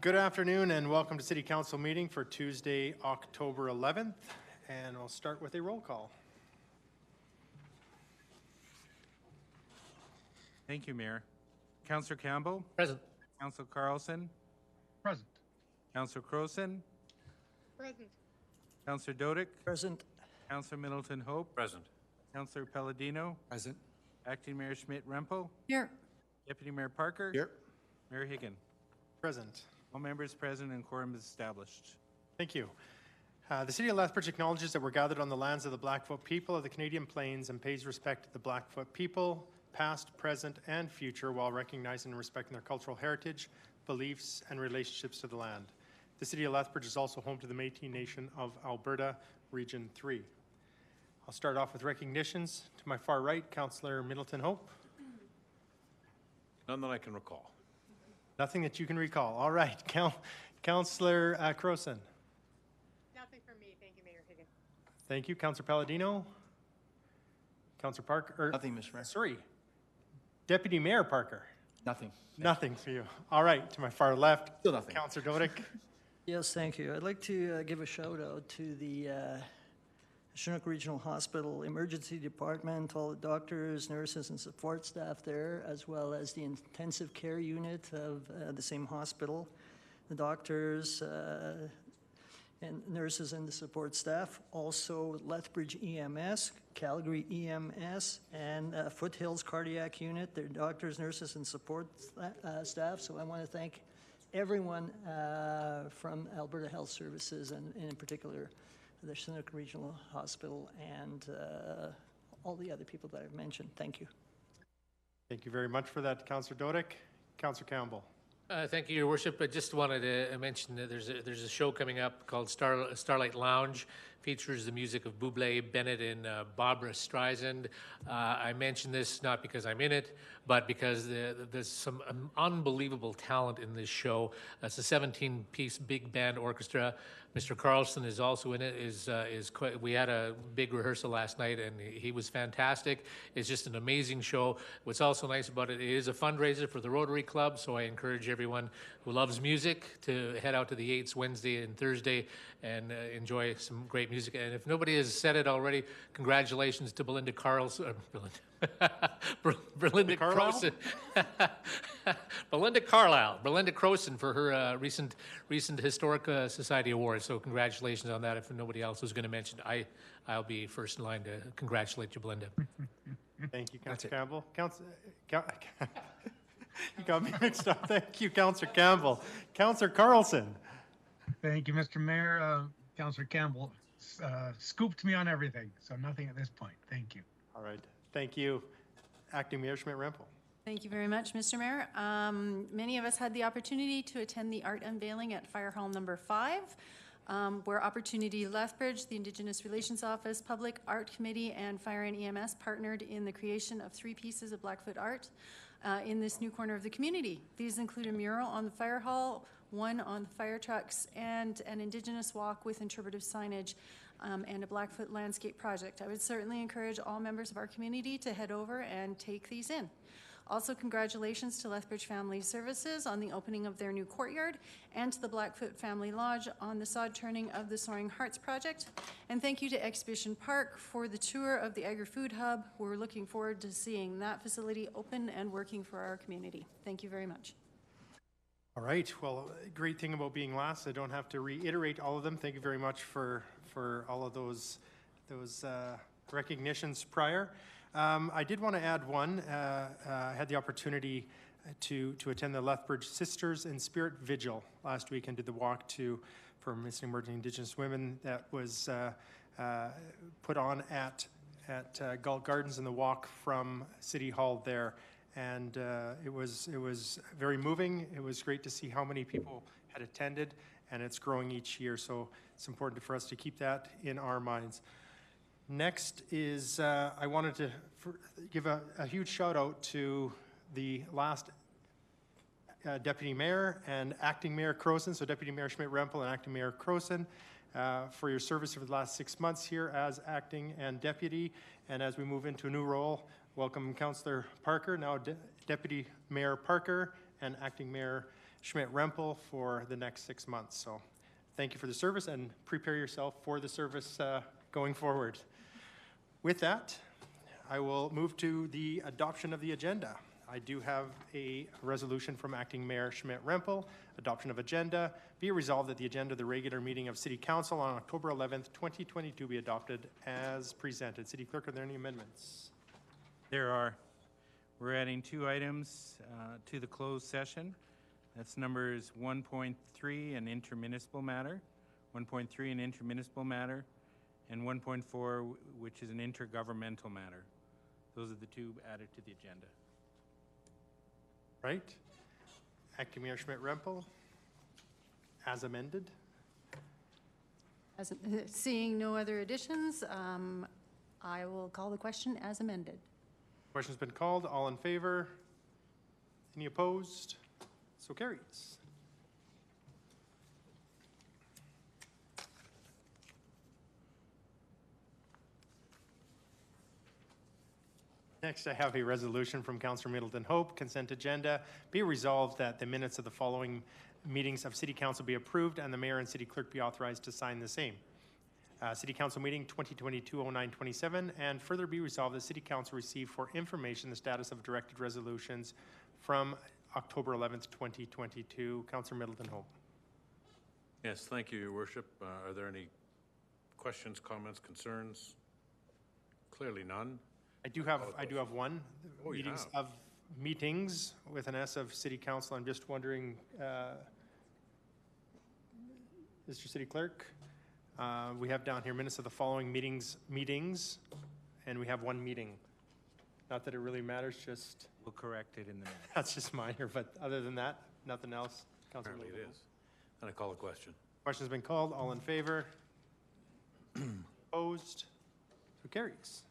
Good afternoon and welcome to City Council meeting for Tuesday, October 11th. And we'll start with a roll call. Thank you, Mayor. Councillor Campbell? Present. Councillor Carlson? Present. Councillor Croson? Present. Councillor Dodick? Present. Councillor Middleton Hope? Present. Councillor Palladino? Present. Acting Mayor Schmidt-Rempel? Here. Deputy Mayor Parker? Here. Mayor Higgin? Present. All members present and quorum is established. Thank you. The City of Lethbridge acknowledges that we're gathered on the lands of the Blackfoot people of the Canadian Plains and pays respect to the Blackfoot people, past, present, and future, while recognizing and respecting their cultural heritage, beliefs, and relationships to the land. The City of Lethbridge is also home to the Métis Nation of Alberta, Region 3. I'll start off with recognitions. To my far right, Councillor Middleton Hope. None that I can recall. Nothing that you can recall. All right. Councillor Croson. Nothing from me. Thank you, Mayor Higgin. Thank you. Councillor Palladino. Councillor Parker. Nothing, Mr. Mayor. Sorry. Deputy Mayor Parker. Nothing. Nothing for you. All right. To my far left, Still nothing. Councillor Dodick. Yes, thank you. I'd like to give a shout out to the Chinook Regional Hospital Emergency Department, all the doctors, nurses, and support staff there, as well as the intensive care unit of the same hospital, the doctors and nurses and the support staff, also Lethbridge EMS, Calgary EMS, and Foothills Cardiac Unit, their doctors, nurses, and support staff. So I want to thank everyone from Alberta Health Services, and in particular the Chinook Regional Hospital, and all the other people that I've mentioned. Thank you. Thank you very much for that, Councillor Dodick. Councillor Campbell. Thank you, Your Worship. I just wanted to mention that there's a show coming up called Starlight Lounge. Features the music of Bublé, Bennett, and Barbra Streisand. I mention this not because I'm in it, but because there's some unbelievable talent in this show. It's a 17-piece big band orchestra. Mr. Carlson is also in it. We had a big rehearsal last night, and he was fantastic. It's just an amazing show. What's also nice about it is a fundraiser for the Rotary Club, so I encourage everyone who loves music to head out to the Yates Wednesday and Thursday and enjoy some great music. And if nobody has said it already, congratulations to Belinda Carlson. Belinda Croson. Belinda Carlisle. Belinda Croson for her recent Historic Society Award. So congratulations on that. If nobody else was going to mention, I'll be first in line to congratulate you, Belinda. Thank you, Councillor Campbell. You got me mixed up. Thank you, Councillor Campbell. Councillor Carlson. Thank you, Mr. Mayor. Councillor Campbell scooped me on everything, so nothing at this point. Thank you. All right. Thank you, Acting Mayor Schmidt-Rempel. Thank you very much, Mr. Mayor. Many of us had the opportunity to attend the art unveiling at Fire Hall number 5, where Opportunity Lethbridge, the Indigenous Relations Office, Public Art Committee, and Fire and EMS partnered in the creation of 3 pieces of Blackfoot art in this new corner of the community. These include a mural on the Fire Hall, one on the fire trucks, and an Indigenous walk with interpretive signage, and a Blackfoot landscape project. I would certainly encourage all members of our community to head over and take these in. Also, congratulations to Lethbridge Family Services on the opening of their new courtyard, and to the Blackfoot Family Lodge on the sod turning of the Soaring Hearts project. And thank you to Exhibition Park for the tour of the Agri-Food Hub. We're looking forward to seeing that facility open and working for our community. Thank you very much. All right. Well, great thing about being last, I don't have to reiterate all of them. Thank you very much for all of those recognitions prior. I did want to add one. I had the opportunity to attend the Lethbridge Sisters in Spirit Vigil last week and did the walk for missing emerging Indigenous women that was put on at Galt Gardens, in the walk from City Hall there. And it was very moving. It was great to see how many people had attended, and it's growing each year. So it's important for us to keep that in our minds. Next is I wanted to give a huge shout out to the last Deputy Mayor and Acting Mayor Croson. So Deputy Mayor Schmidt-Rempel and Acting Mayor Croson, for your service over the last 6 months here as Acting and Deputy. And as we move into a new role, welcome Councillor Parker, now Deputy Mayor Parker, and Acting Mayor Schmidt-Rempel for the next 6 months. So thank you for the service, and prepare yourself for the service going forward. With that, I will move to the adoption of the agenda. I do have a resolution from Acting Mayor Schmidt-Rempel, adoption of agenda. Be it resolved that the agenda of the regular meeting of City Council on October 11th, 2022 be adopted as presented. City Clerk, are there any amendments? There are. We're adding 2 items to the closed session. That's numbers 1.3, an intermunicipal matter, 1.3, an intermunicipal matter, and 1.4, which is an intergovernmental matter. Those are the 2 added to the agenda. Right? Acting Mayor Schmidt-Rempel, as amended. Seeing no other additions, I will call the question as amended. Question's been called. All in favor? Any opposed? So carries. Next, I have a resolution from Councillor Middleton Hope, consent agenda. Be resolved that the minutes of the following meetings of City Council be approved and the Mayor and City Clerk be authorized to sign the same. City Council meeting 2022-09-27, and further be resolved that City Council receive for information the status of directed resolutions from October 11th, 2022. Councillor Middleton Hope. Yes, thank you, Your Worship. Are there any questions, comments, concerns? Clearly none. I do have one. Oh, you Meetings with an S of City Council. I'm just wondering, Mr. City Clerk, we have down here minutes of the following meetings, and we have 1 meeting. Not that it really matters, just We'll correct it in the minutes. that's just minor, but other than that, nothing else. Councilor Apparently it Middleton. is. And I call a question. Question's been called. All in favor? Opposed? So carries.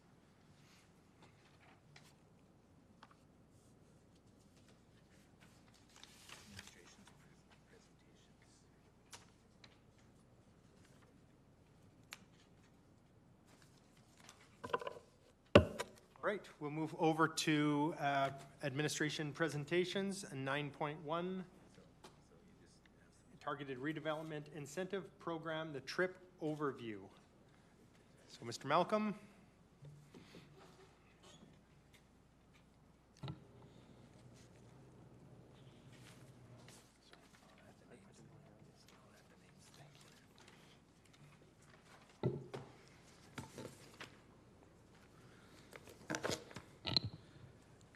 All right, we'll move over to administration presentations, 9.1. Targeted Redevelopment Incentive Program, the TRIP overview. So, Mr. Malcolm.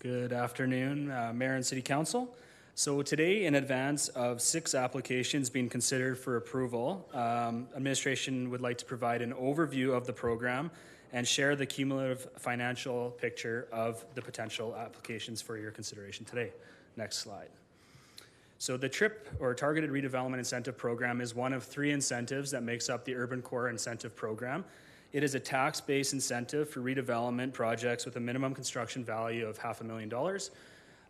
Good afternoon, Mayor and City Council. So today, in advance of 6 applications being considered for approval, administration would like to provide an overview of the program and share the cumulative financial picture of the potential applications for your consideration today. Next slide. So the TRIP, or Targeted Redevelopment Incentive Program, is one of 3 incentives that makes up the Urban Core Incentive Program. It is a tax-based incentive for redevelopment projects with a minimum construction value of $500,000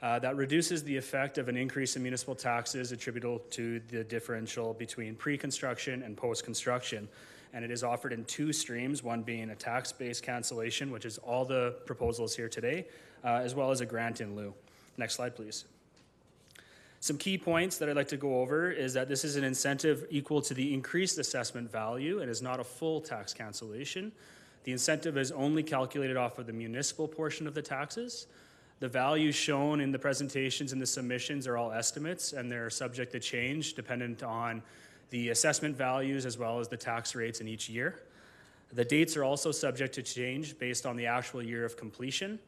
that reduces the effect of an increase in municipal taxes attributable to the differential between pre-construction and post-construction. And it is offered in 2 streams, one being a tax-based cancellation, which is all the proposals here today, as well as a grant in lieu. Next slide, please. Some key points that I'd like to go over is that this is an incentive equal to the increased assessment value and is not a full tax cancellation. The incentive is only calculated off of the municipal portion of the taxes. The values shown in the presentations and the submissions are all estimates, and they're subject to change dependent on the assessment values as well as the tax rates in each year. The dates are also subject to change based on the actual year of completion.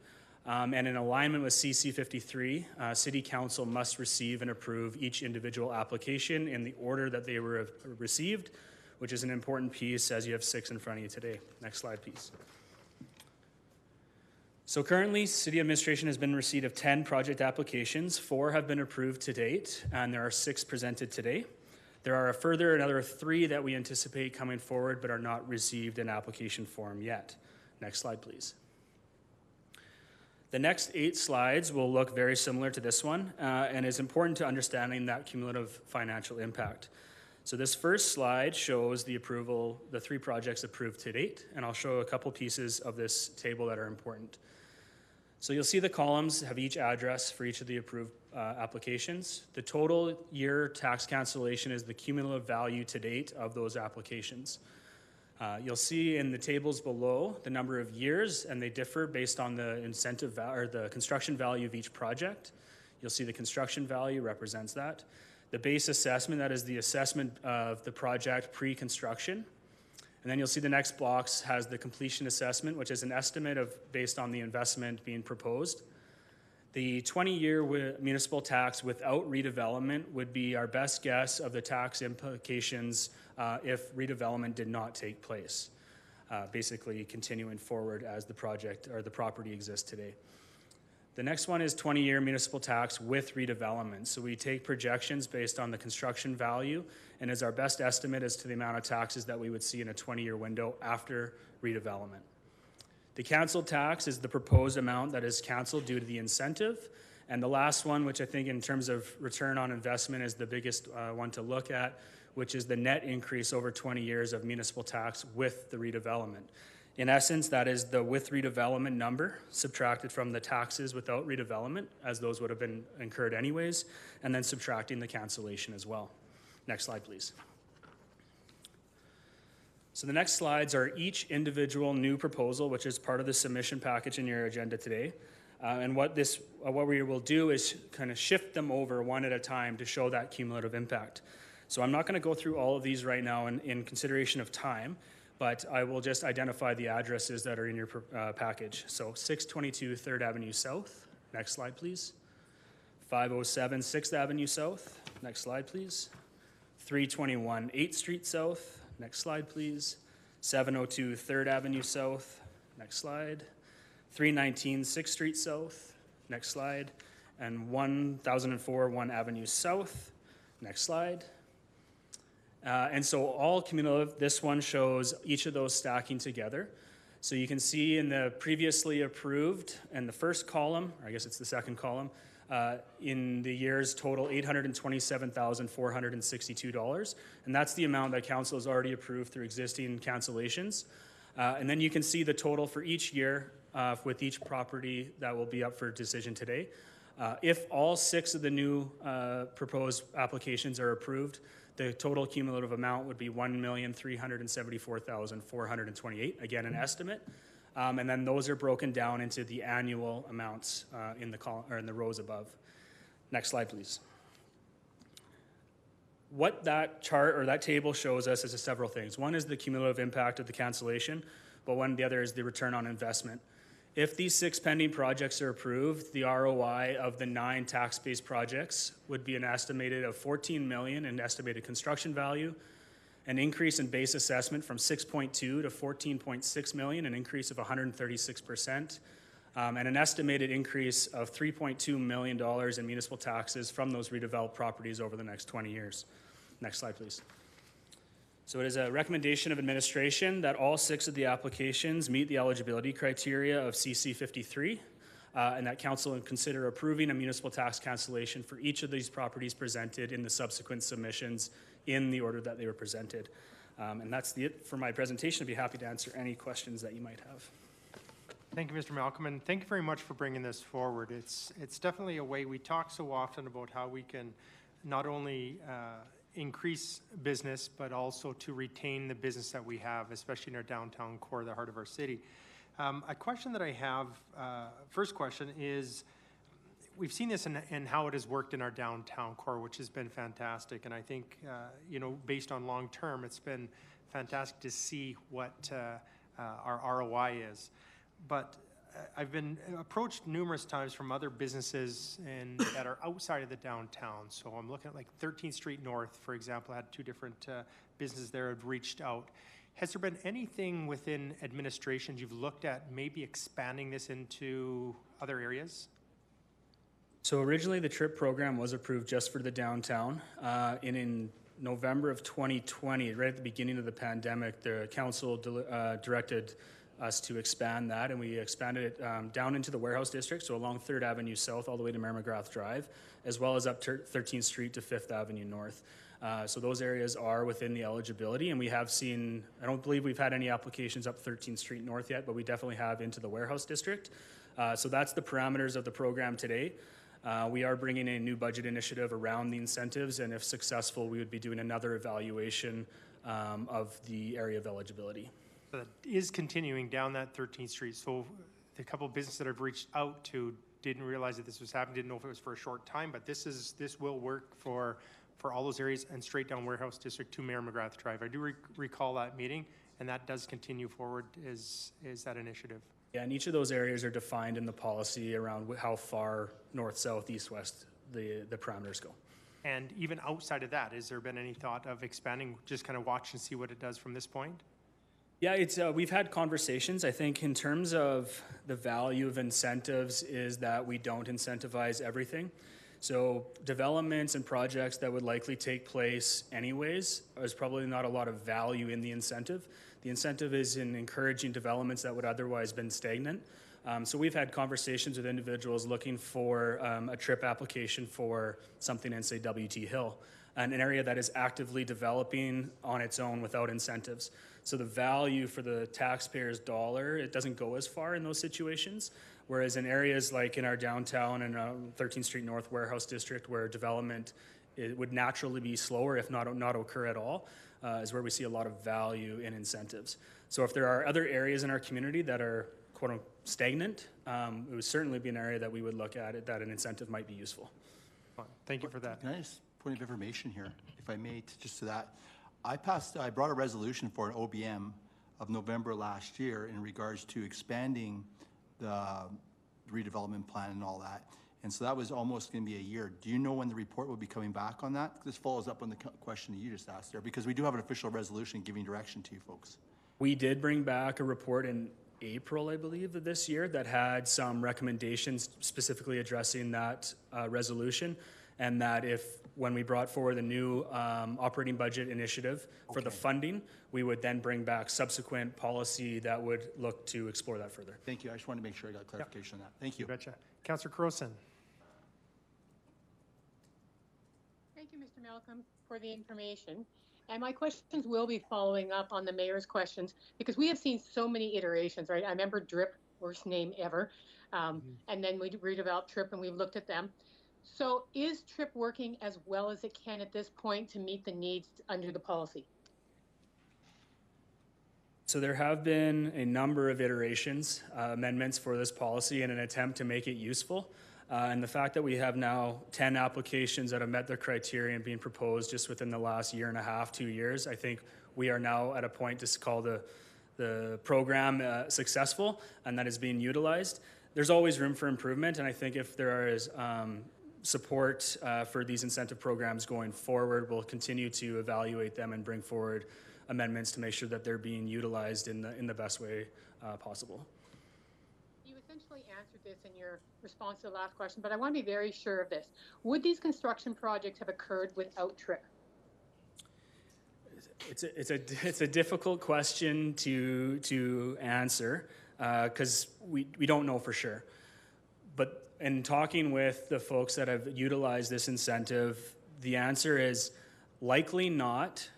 And in alignment with CC 53, City Council must receive and approve each individual application in the order that they were received, which is an important piece as you have 6 in front of you today. Next slide, please. So currently, City Administration has been in receipt of 10 project applications. 4 have been approved to date, and there are 6 presented today. There are another 3 that we anticipate coming forward but are not received in application form yet. Next slide, please. The next 8 slides will look very similar to this one, and is important to understanding that cumulative financial impact. So this first slide shows the 3 projects approved to date, and I'll show a couple pieces of this table that are important. So you'll see the columns have each address for each of the approved applications. The total year tax cancellation is the cumulative value to date of those applications. You'll see in the tables below the number of years, and they differ based on the incentive or the construction value of each project. You'll see the construction value represents that. The base assessment, that is the assessment of the project pre-construction. And then you'll see the next box has the completion assessment, which is an estimate of based on the investment being proposed. The 20-year municipal tax without redevelopment would be our best guess of the tax implications if redevelopment did not take place, basically continuing forward as the project or the property exists today. The next one is 20-year municipal tax with redevelopment. So we take projections based on the construction value and as our best estimate as to the amount of taxes that we would see in a 20-year window after redevelopment. The canceled tax is the proposed amount that is canceled due to the incentive. And the last one, which I think in terms of return on investment is the biggest one to look at, which is the net increase over 20 years of municipal tax with the redevelopment. In essence, that is the with redevelopment number subtracted from the taxes without redevelopment, as those would have been incurred anyways, and then subtracting the cancellation as well. Next slide, please. So the next slides are each individual new proposal, which is part of the submission package in your agenda today. And what we will do is kind of shift them over one at a time to show that cumulative impact. So I'm not going to go through all of these right now in consideration of time, but I will just identify the addresses that are in your package. So 622 3rd Avenue South. Next slide, please. 507 6th Avenue South. Next slide, please. 321 8th Street South. Next slide, please. 702 3rd Avenue South. Next slide. 319 6th Street South. Next slide. And 1004 1 Avenue South. Next slide. And so all cumulative, this one shows each of those stacking together. So you can see in the previously approved, and the first column, or I guess it's the second column, in the years total $827,462. And that's the amount that council has already approved through existing cancellations. And then you can see the total for each year with each property that will be up for decision today. If all 6 of the new proposed applications are approved, the total cumulative amount would be $1,374,428, again, an estimate. And then those are broken down into the annual amounts in the column or in the rows above. Next slide, please. What that chart or that table shows us is several things. One is the cumulative impact of the cancellation, but the other is the return on investment. If these 6 pending projects are approved, the ROI of the 9 tax-based projects would be an estimated of $14 million in estimated construction value, an increase in base assessment from 6.2 to 14.6 million, an increase of 136%, and an estimated increase of $3.2 million in municipal taxes from those redeveloped properties over the next 20 years. Next slide, please. So it is a recommendation of administration that all 6 of the applications meet the eligibility criteria of CC 53, and that council would consider approving a municipal tax cancellation for each of these properties presented in the subsequent submissions in the order that they were presented. And that's it for my presentation. I'd be happy to answer any questions that you might have. Thank you, Mr. Malcolm, and thank you very much for bringing this forward. It's definitely a way we talk so often about how we can not only increase business, but also to retain the business that we have, especially in our downtown core, the heart of our city. A question that I have, first question is, we've seen this in how it has worked in our downtown core, which has been fantastic. And I think, based on long term, it's been fantastic to see what our ROI is. But I've been approached numerous times from other businesses that are outside of the downtown. So I'm looking at like 13th Street North, for example. I had 2 different businesses there have reached out. Has there been anything within administrations you've looked at maybe expanding this into other areas? So originally the TRIP program was approved just for the downtown. In November of 2020, right at the beginning of the pandemic, the council directed us to expand that, and we expanded it down into the warehouse district, so along 3rd Avenue South all the way to Mayor-McGrath Drive, as well as up 13th Street to 5th Avenue North. So those areas are within the eligibility, and we have seen, I don't believe we've had any applications up 13th Street North yet, but we definitely have into the warehouse district. So that's the parameters of the program today. We are bringing a new budget initiative around the incentives, and if successful, we would be doing another evaluation of the area of eligibility. That is continuing down that 13th Street. So the couple of businesses that I've reached out to didn't realize that this was happening, didn't know if it was for a short time, but this will work for all those areas and straight down Warehouse District to Mayor McGrath Drive. I do recall that meeting, and that does continue forward is that initiative. Yeah, and each of those areas are defined in the policy around how far north, south, east, west the parameters go. And even outside of that, has there been any thought of expanding, just kind of watch and see what it does from this point? Yeah, it's we've had conversations. I think in terms of the value of incentives is that we don't incentivize everything. So developments and projects that would likely take place anyways, there's probably not a lot of value in the incentive. The incentive is in encouraging developments that would otherwise been stagnant. So we've had conversations with individuals looking for a TRIP application for something in, say, WT Hill, an area that is actively developing on its own without incentives. So the value for the taxpayer's dollar, it doesn't go as far in those situations. Whereas in areas like in our downtown and 13th Street North Warehouse District, where development it would naturally be slower, if not occur at all, is where we see a lot of value in incentives. So if there are other areas in our community that are quote unquote stagnant, it would certainly be an area that we would look at it, that an incentive might be useful. Thank you for that. Can I just point of information here, if I may, just to that? I brought a resolution for an OBM of November last year in regards to expanding the redevelopment plan and all that. And so that was almost going to be a year. Do you know when the report will be coming back on that? This follows up on the question that you just asked there, because we do have an official resolution giving direction to you folks. We did bring back a report in April, I believe, of this year that had some recommendations specifically addressing that resolution, and that when we brought forward the new operating budget initiative for the funding, we would then bring back subsequent policy that would look to explore that further. Thank you. I just wanted to make sure I got clarification on that. Thank you. You betcha. Councillor Croson. Thank you, Mr. Malcolm, for the information. And my questions will be following up on the mayor's questions, because we have seen so many iterations, right? I remember DRIP, worst name ever. And then we redeveloped TRIP and we've looked at them. So is TRIP working as well as it can at this point to meet the needs under the policy? So there have been a number of iterations, amendments for this policy in an attempt to make it useful. And the fact that we have now 10 applications that have met their criteria and being proposed just within the last year and a half, 2 years, I think we are now at a point to call the program successful and that is being utilized. There's always room for improvement, and I think if there is support for these incentive programs going forward, we'll continue to evaluate them and bring forward amendments to make sure that they're being utilized in the best way possible. You essentially answered this in your response to the last question, but I want to be very sure of this. Would these construction projects have occurred without TRIP? It's a difficult question to answer because we don't know for sure. But in talking with the folks that have utilized this incentive, the answer is likely not,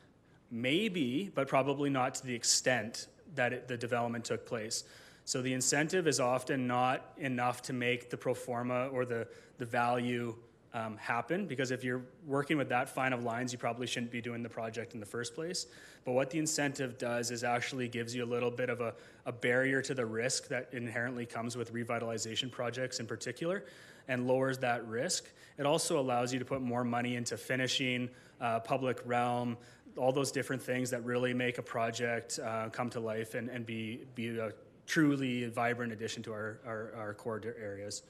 maybe, but probably not to the extent that the development took place. So the incentive is often not enough to make the pro forma or the value happen, because if you're working with that fine of lines, you probably shouldn't be doing the project in the first place. But what the incentive does is actually gives you a little bit of a barrier to the risk that inherently comes with revitalization projects in particular, and lowers that risk. It also allows you to put more money into finishing, public realm, all those different things that really make a project come to life and be a truly vibrant addition to our core areas.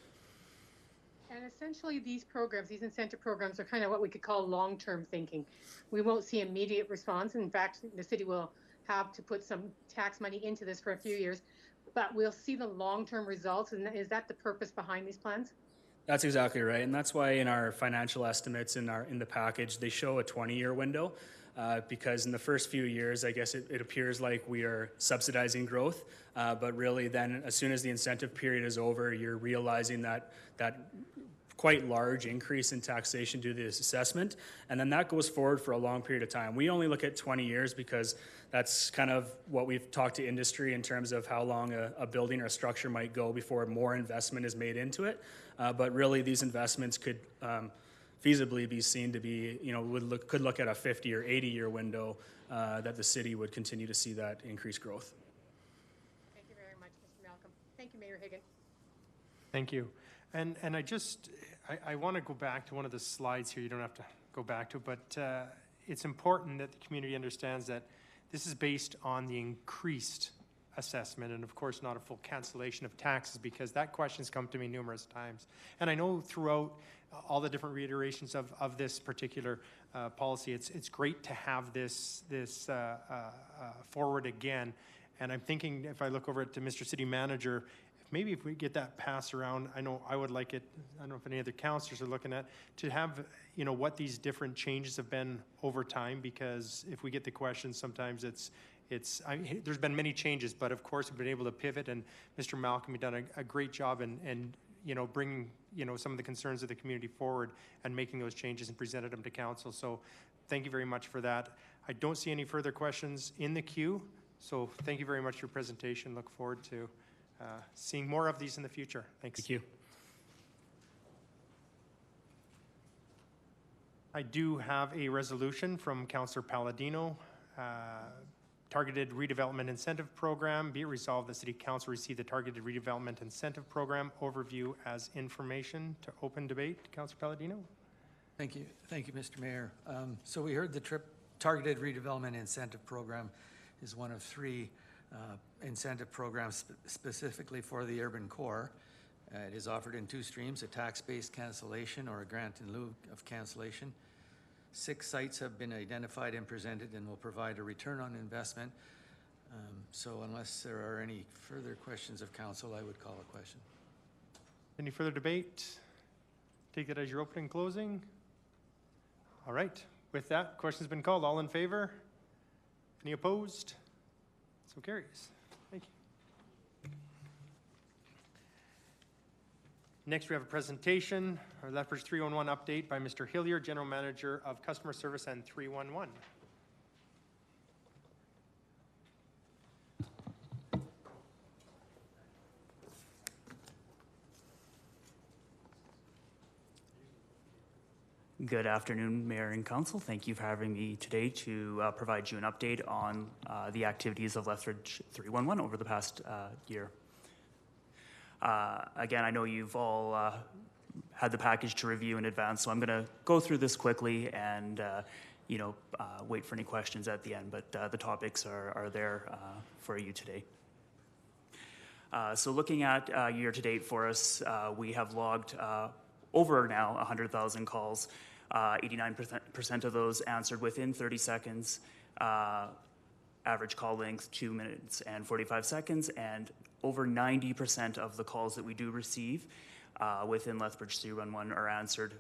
And essentially these programs, these incentive programs, are kind of what we could call long-term thinking. We won't see immediate response. In fact, the city will have to put some tax money into this for a few years, but we'll see the long-term results. And is that the purpose behind these plans? That's exactly right, and that's why in our financial estimates in the package, they show a 20-year window. Because in the first few years, I guess it appears like we are subsidizing growth, but really then as soon as the incentive period is over, you're realizing that quite large increase in taxation due to this assessment, and then that goes forward for a long period of time. We only look at 20 years because that's kind of what we've talked to industry in terms of how long a building or a structure might go before more investment is made into it. But really, these investments could feasibly be seen to be, could look at a 50 or 80-year window that the city would continue to see that increased growth. Thank you very much, Mr. Malcolm. Thank you, Mayor Higgins. Thank you. And I want to go back to one of the slides here. You don't have to go back to it, but it's important that the community understands that this is based on the increased assessment and, of course, not a full cancellation of taxes, because that question's come to me numerous times. And I know throughout all the different reiterations of this particular policy, it's great to have this forward again. And I'm thinking, if I look over to Mr. City Manager, maybe if we get that passed around, I know I would like it, I don't know if any other councillors are looking at, to have, what these different changes have been over time, because if we get the questions, sometimes there's been many changes, but of course we've been able to pivot, and Mr. Malcolm, you've done a great job in bringing, some of the concerns of the community forward and making those changes and presented them to council. So thank you very much for that. I don't see any further questions in the queue, so thank you very much for your presentation. Look forward to seeing more of these in the future. Thanks. Thank you. I do have a resolution from Councillor Palladino. Targeted Redevelopment Incentive Program. Be it resolved, the City Council receive the Targeted Redevelopment Incentive Program overview as information. To open debate, Councillor Palladino. Thank you, Mr. Mayor. So we heard the Targeted Redevelopment Incentive Program is one of 3 incentive programs specifically for the urban core. It is offered in 2 streams, a tax-based cancellation or a grant in lieu of cancellation. 6 sites have been identified and presented and will provide a return on investment. So unless there are any further questions of council, I would call a question. Any further debate? Take that as your opening and closing. All right. With that, question's been called. All in favor? Any opposed? So carries. Thank you. Next, we have a presentation, our Lethbridge 311 update by Mr. Hillier, General Manager of Customer Service and 311. Good afternoon, Mayor and Council. Thank you for having me today to provide you an update on the activities of Lethbridge 311 over the past year. Again, I know you've all had the package to review in advance, so I'm going to go through this quickly and wait for any questions at the end, but the topics are there for you today. So looking at year to date for us, we have logged over now 100,000 calls. 89% of those answered within 30 seconds. Average call length 2 minutes and 45 seconds, and over 90% of the calls that we do receive within Lethbridge 311 are answered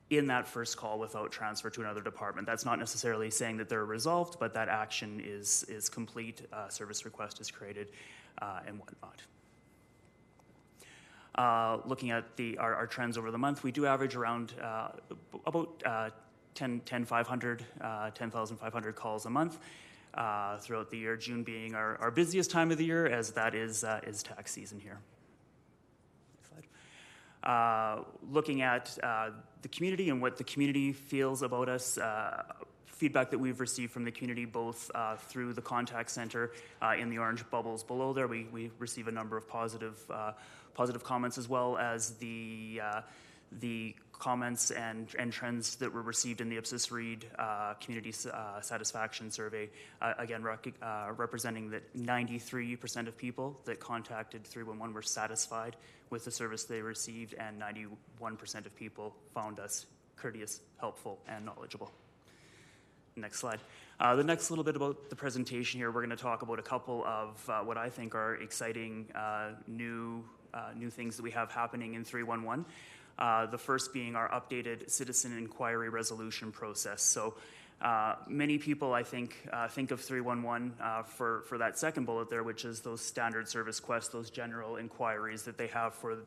in that first call without transfer to another department. That's not necessarily saying that they're resolved, but that action is complete, service request is created, and whatnot. Looking at our trends over the month, we do average around about 10,500 calls a month throughout the year, June being our busiest time of the year, as that is tax season here. Next slide. Looking at the community and what the community feels about us, feedback that we've received from the community, both through the contact center in the orange bubbles below there. We receive a number of positive comments, as well as the comments and trends that were received in the Ipsos Reid Community Satisfaction Survey, again representing that 93% of people that contacted 311 were satisfied with the service they received, and 91% of people found us courteous, helpful, and knowledgeable. Next slide. The next little bit about the presentation here, we're going to talk about a couple of what I think are exciting new things that we have happening in 311. The first being our updated citizen inquiry resolution process. So many people, I think of 311 for that second bullet there, which is those standard service requests, those general inquiries that they have for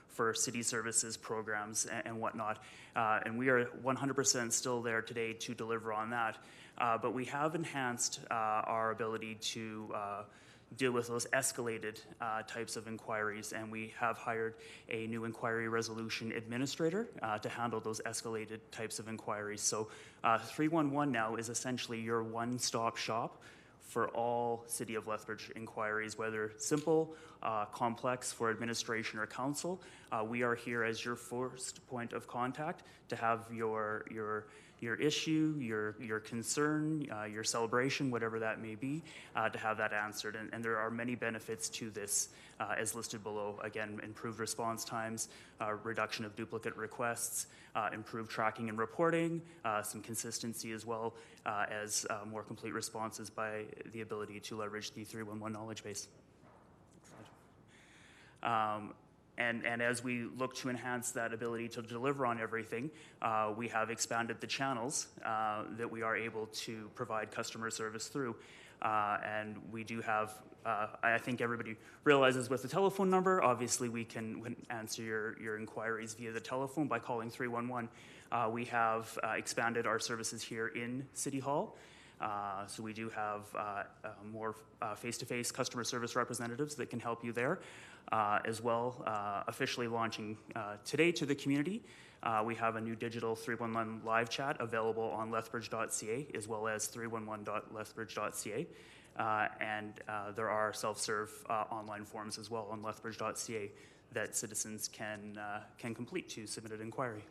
for city services, programs, and whatnot. And we are 100% still there today to deliver on that. But we have enhanced our ability to deal with those escalated types of inquiries, and we have hired a new inquiry resolution administrator to handle those escalated types of inquiries. So 311 now is essentially your one-stop shop for all City of Lethbridge inquiries, whether simple, complex for administration or council. We are here as your first point of contact to have your issue, your concern, your celebration, whatever that may be, to have that answered. And there are many benefits to this as listed below. Again, improved response times, reduction of duplicate requests, improved tracking and reporting, some consistency as well as more complete responses by the ability to leverage the 311 knowledge base. And as we look to enhance that ability to deliver on everything, we have expanded the channels that we are able to provide customer service through. And we do have, I think everybody realizes with the telephone number, obviously we can answer your inquiries via the telephone by calling 311. We have expanded our services here in City Hall. So we do have more face-to-face customer service representatives that can help you there. As well, officially launching today to the community. We have a new digital 311 live chat available on lethbridge.ca as well as 311.lethbridge.ca. And there are self-serve online forms as well on lethbridge.ca that citizens can complete to submit an inquiry.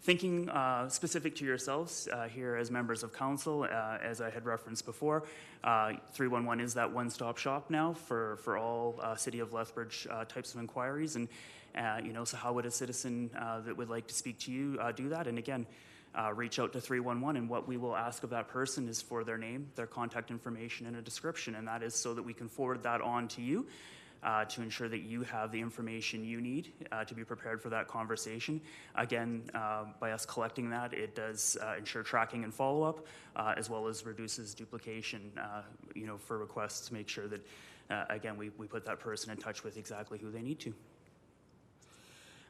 Thinking specific to yourselves here as members of council, as I had referenced before, 311 is that one-stop shop now for all City of Lethbridge types of inquiries. And, so how would a citizen that would like to speak to you do that? And again, reach out to 311, and what we will ask of that person is for their name, their contact information, and a description. And that is so that we can forward that on to you. To ensure that you have the information you need to be prepared for that conversation. Again, by us collecting that, it does ensure tracking and follow-up, as well as reduces duplication, for requests to make sure that, again, we put that person in touch with exactly who they need to.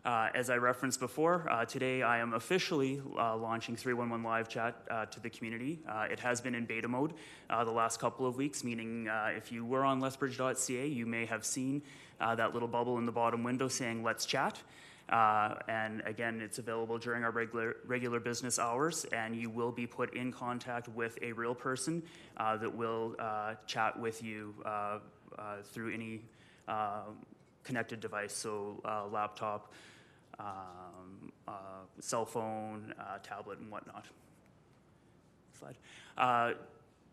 As I referenced before, today I am officially launching 311 Live Chat to the community. It has been in beta mode the last couple of weeks, meaning if you were on lethbridge.ca, you may have seen that little bubble in the bottom window saying "Let's Chat." And again, it's available during our regular business hours, and you will be put in contact with a real person that will chat with you through any connected device, so laptop, cell phone, tablet, and whatnot. Slide.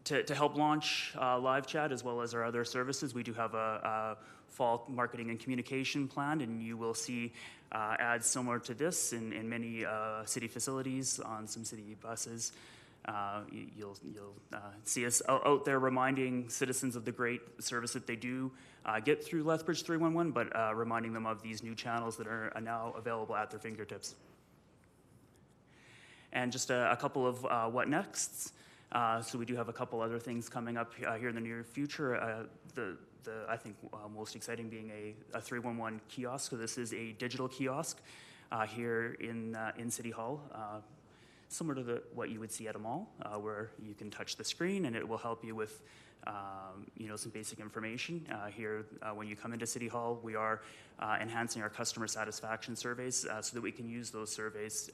To help launch live chat as well as our other services, we do have a fall marketing and communication plan, and you will see ads similar to this in many city facilities, on some city buses. You'll see us out there reminding citizens of the great service that they do get through Lethbridge 311, but reminding them of these new channels that are now available at their fingertips. And just a couple of what nexts. So we do have a couple other things coming up here in the near future. I think most exciting being a 311 kiosk. So this is a digital kiosk here in City Hall. Similar to what you would see at a mall, where you can touch the screen and it will help you with some basic information. Here, when you come into City Hall, we are enhancing our customer satisfaction surveys so that we can use those surveys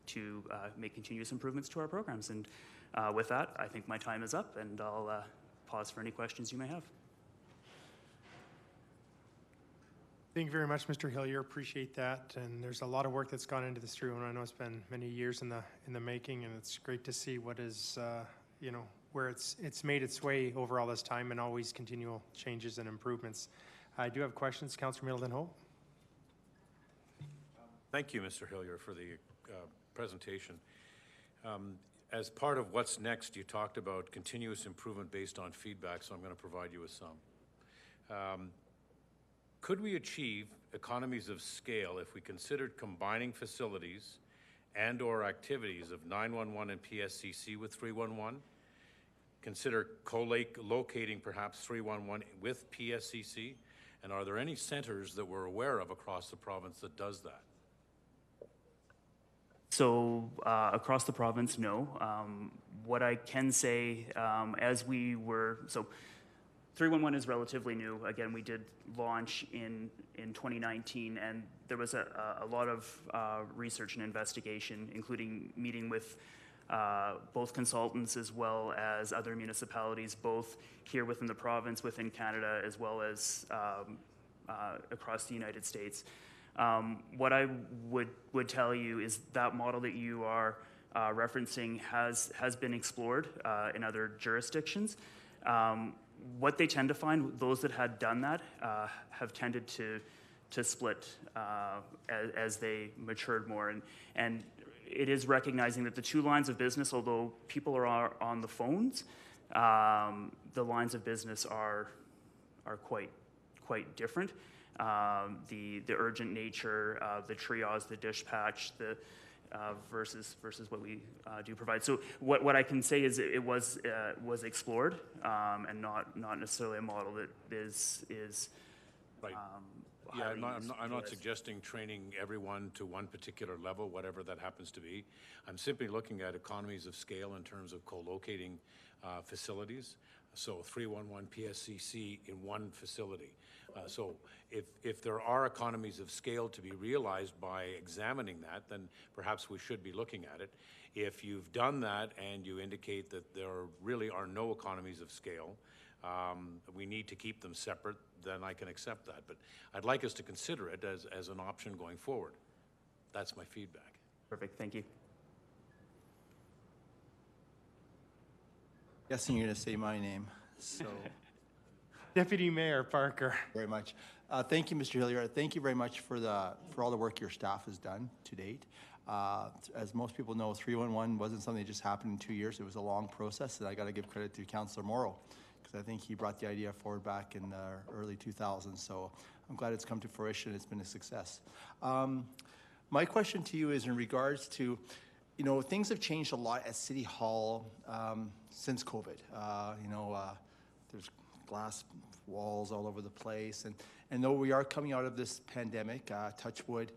to make continuous improvements to our programs. And with that, I think my time is up, and I'll pause for any questions you may have. Thank you very much, Mr. Hillier. Appreciate that. And there's a lot of work that's gone into this through, and I know it's been many years in the making, and it's great to see what is, where it's made its way over all this time, and always continual changes and improvements. I do have questions. Councillor Middleton-Hope. Thank you, Mr. Hillier, for the presentation. As part of what's next, you talked about continuous improvement based on feedback, so I'm going to provide you with some. Could we achieve economies of scale if we considered combining facilities and/or activities of 911 and PSCC with 311? consider co-locating perhaps 311 with PSCC? And are there any centers that we're aware of across the province that does that? So across the province, no. What I can say, as we were, so 311 is relatively new. Again, we did launch in 2019, and there was a lot of research and investigation, including meeting with both consultants as well as other municipalities, both here within the province, within Canada, as well as across the United States. What I would tell you is that model that you are referencing has been explored in other jurisdictions. What they tend to find, those that had done that have tended to split as they matured more. And it is recognizing that the two lines of business, although people are on the phones, the lines of business are quite different. The urgent nature, the triage, the dispatch, versus what we do provide. So what I can say is it was explored, and not necessarily a model that is right. Yeah, I'm not suggesting training everyone to one particular level, whatever that happens to be. I'm simply looking at economies of scale in terms of co-locating facilities. So 311 PSCC in one facility. So if there are economies of scale to be realized by examining that, then perhaps we should be looking at it. If you've done that and you indicate that there really are no economies of scale, we need to keep them separate, then I can accept that. But I'd like us to consider it as an option going forward. That's my feedback. Perfect, thank you. Guessing you're going to say my name, so. Deputy Mayor Parker. Very much. Thank you, Mr. Hilliard. Thank you very much for all the work your staff has done to date. As most people know, 311 wasn't something that just happened in 2 years. It was a long process, and I got to give credit to Councillor Morrow, because I think he brought the idea forward back in the early 2000s. So I'm glad it's come to fruition. It's been a success. My question to you is in regards to, things have changed a lot at City Hall since COVID. There's glass walls all over the place. And though we are coming out of this pandemic, touch wood,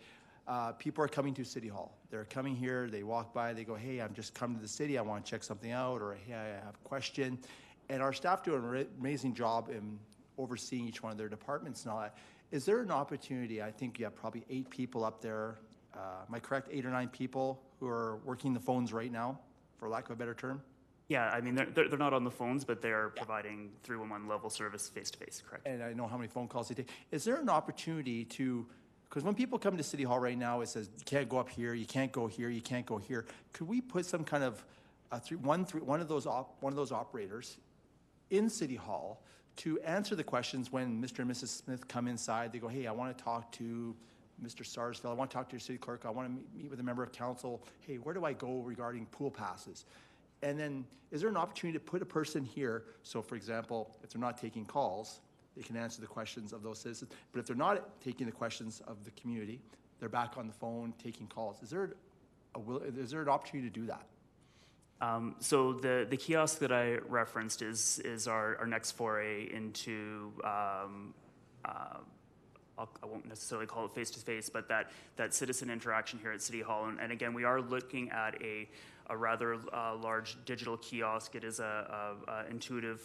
people are coming to City Hall. They're coming here, they walk by, they go, hey, I'm just coming to the city, I want to check something out, or hey, I have a question. And our staff do an amazing job in overseeing each one of their departments and all that. Is there an opportunity, I think you have probably 8 people up there, am I correct, 8 or 9 people who are working the phones right now, for lack of a better term? Yeah, I mean, they're not on the phones, but they're providing 311 level service face-to-face, correct? And I know how many phone calls they take. Is there an opportunity to, because when people come to City Hall right now, it says, you can't go up here, you can't go here, you can't go here. Could we put some kind of, one of those operators in City Hall to answer the questions when Mr. and Mrs. Smith come inside? They go, hey, I want to talk to Mr. Sarsfield, I want to talk to your city clerk, I want to meet with a member of council. Hey, where do I go regarding pool passes? And then, is there an opportunity to put a person here, so for example, if they're not taking calls, they can answer the questions of those citizens, but if they're not taking the questions of the community, they're back on the phone taking calls. Is there an opportunity to do that? So the kiosk that I referenced is our next foray into, I won't necessarily call it face-to-face, but that citizen interaction here at City Hall. And again, we are looking at a rather large digital kiosk. It is a intuitive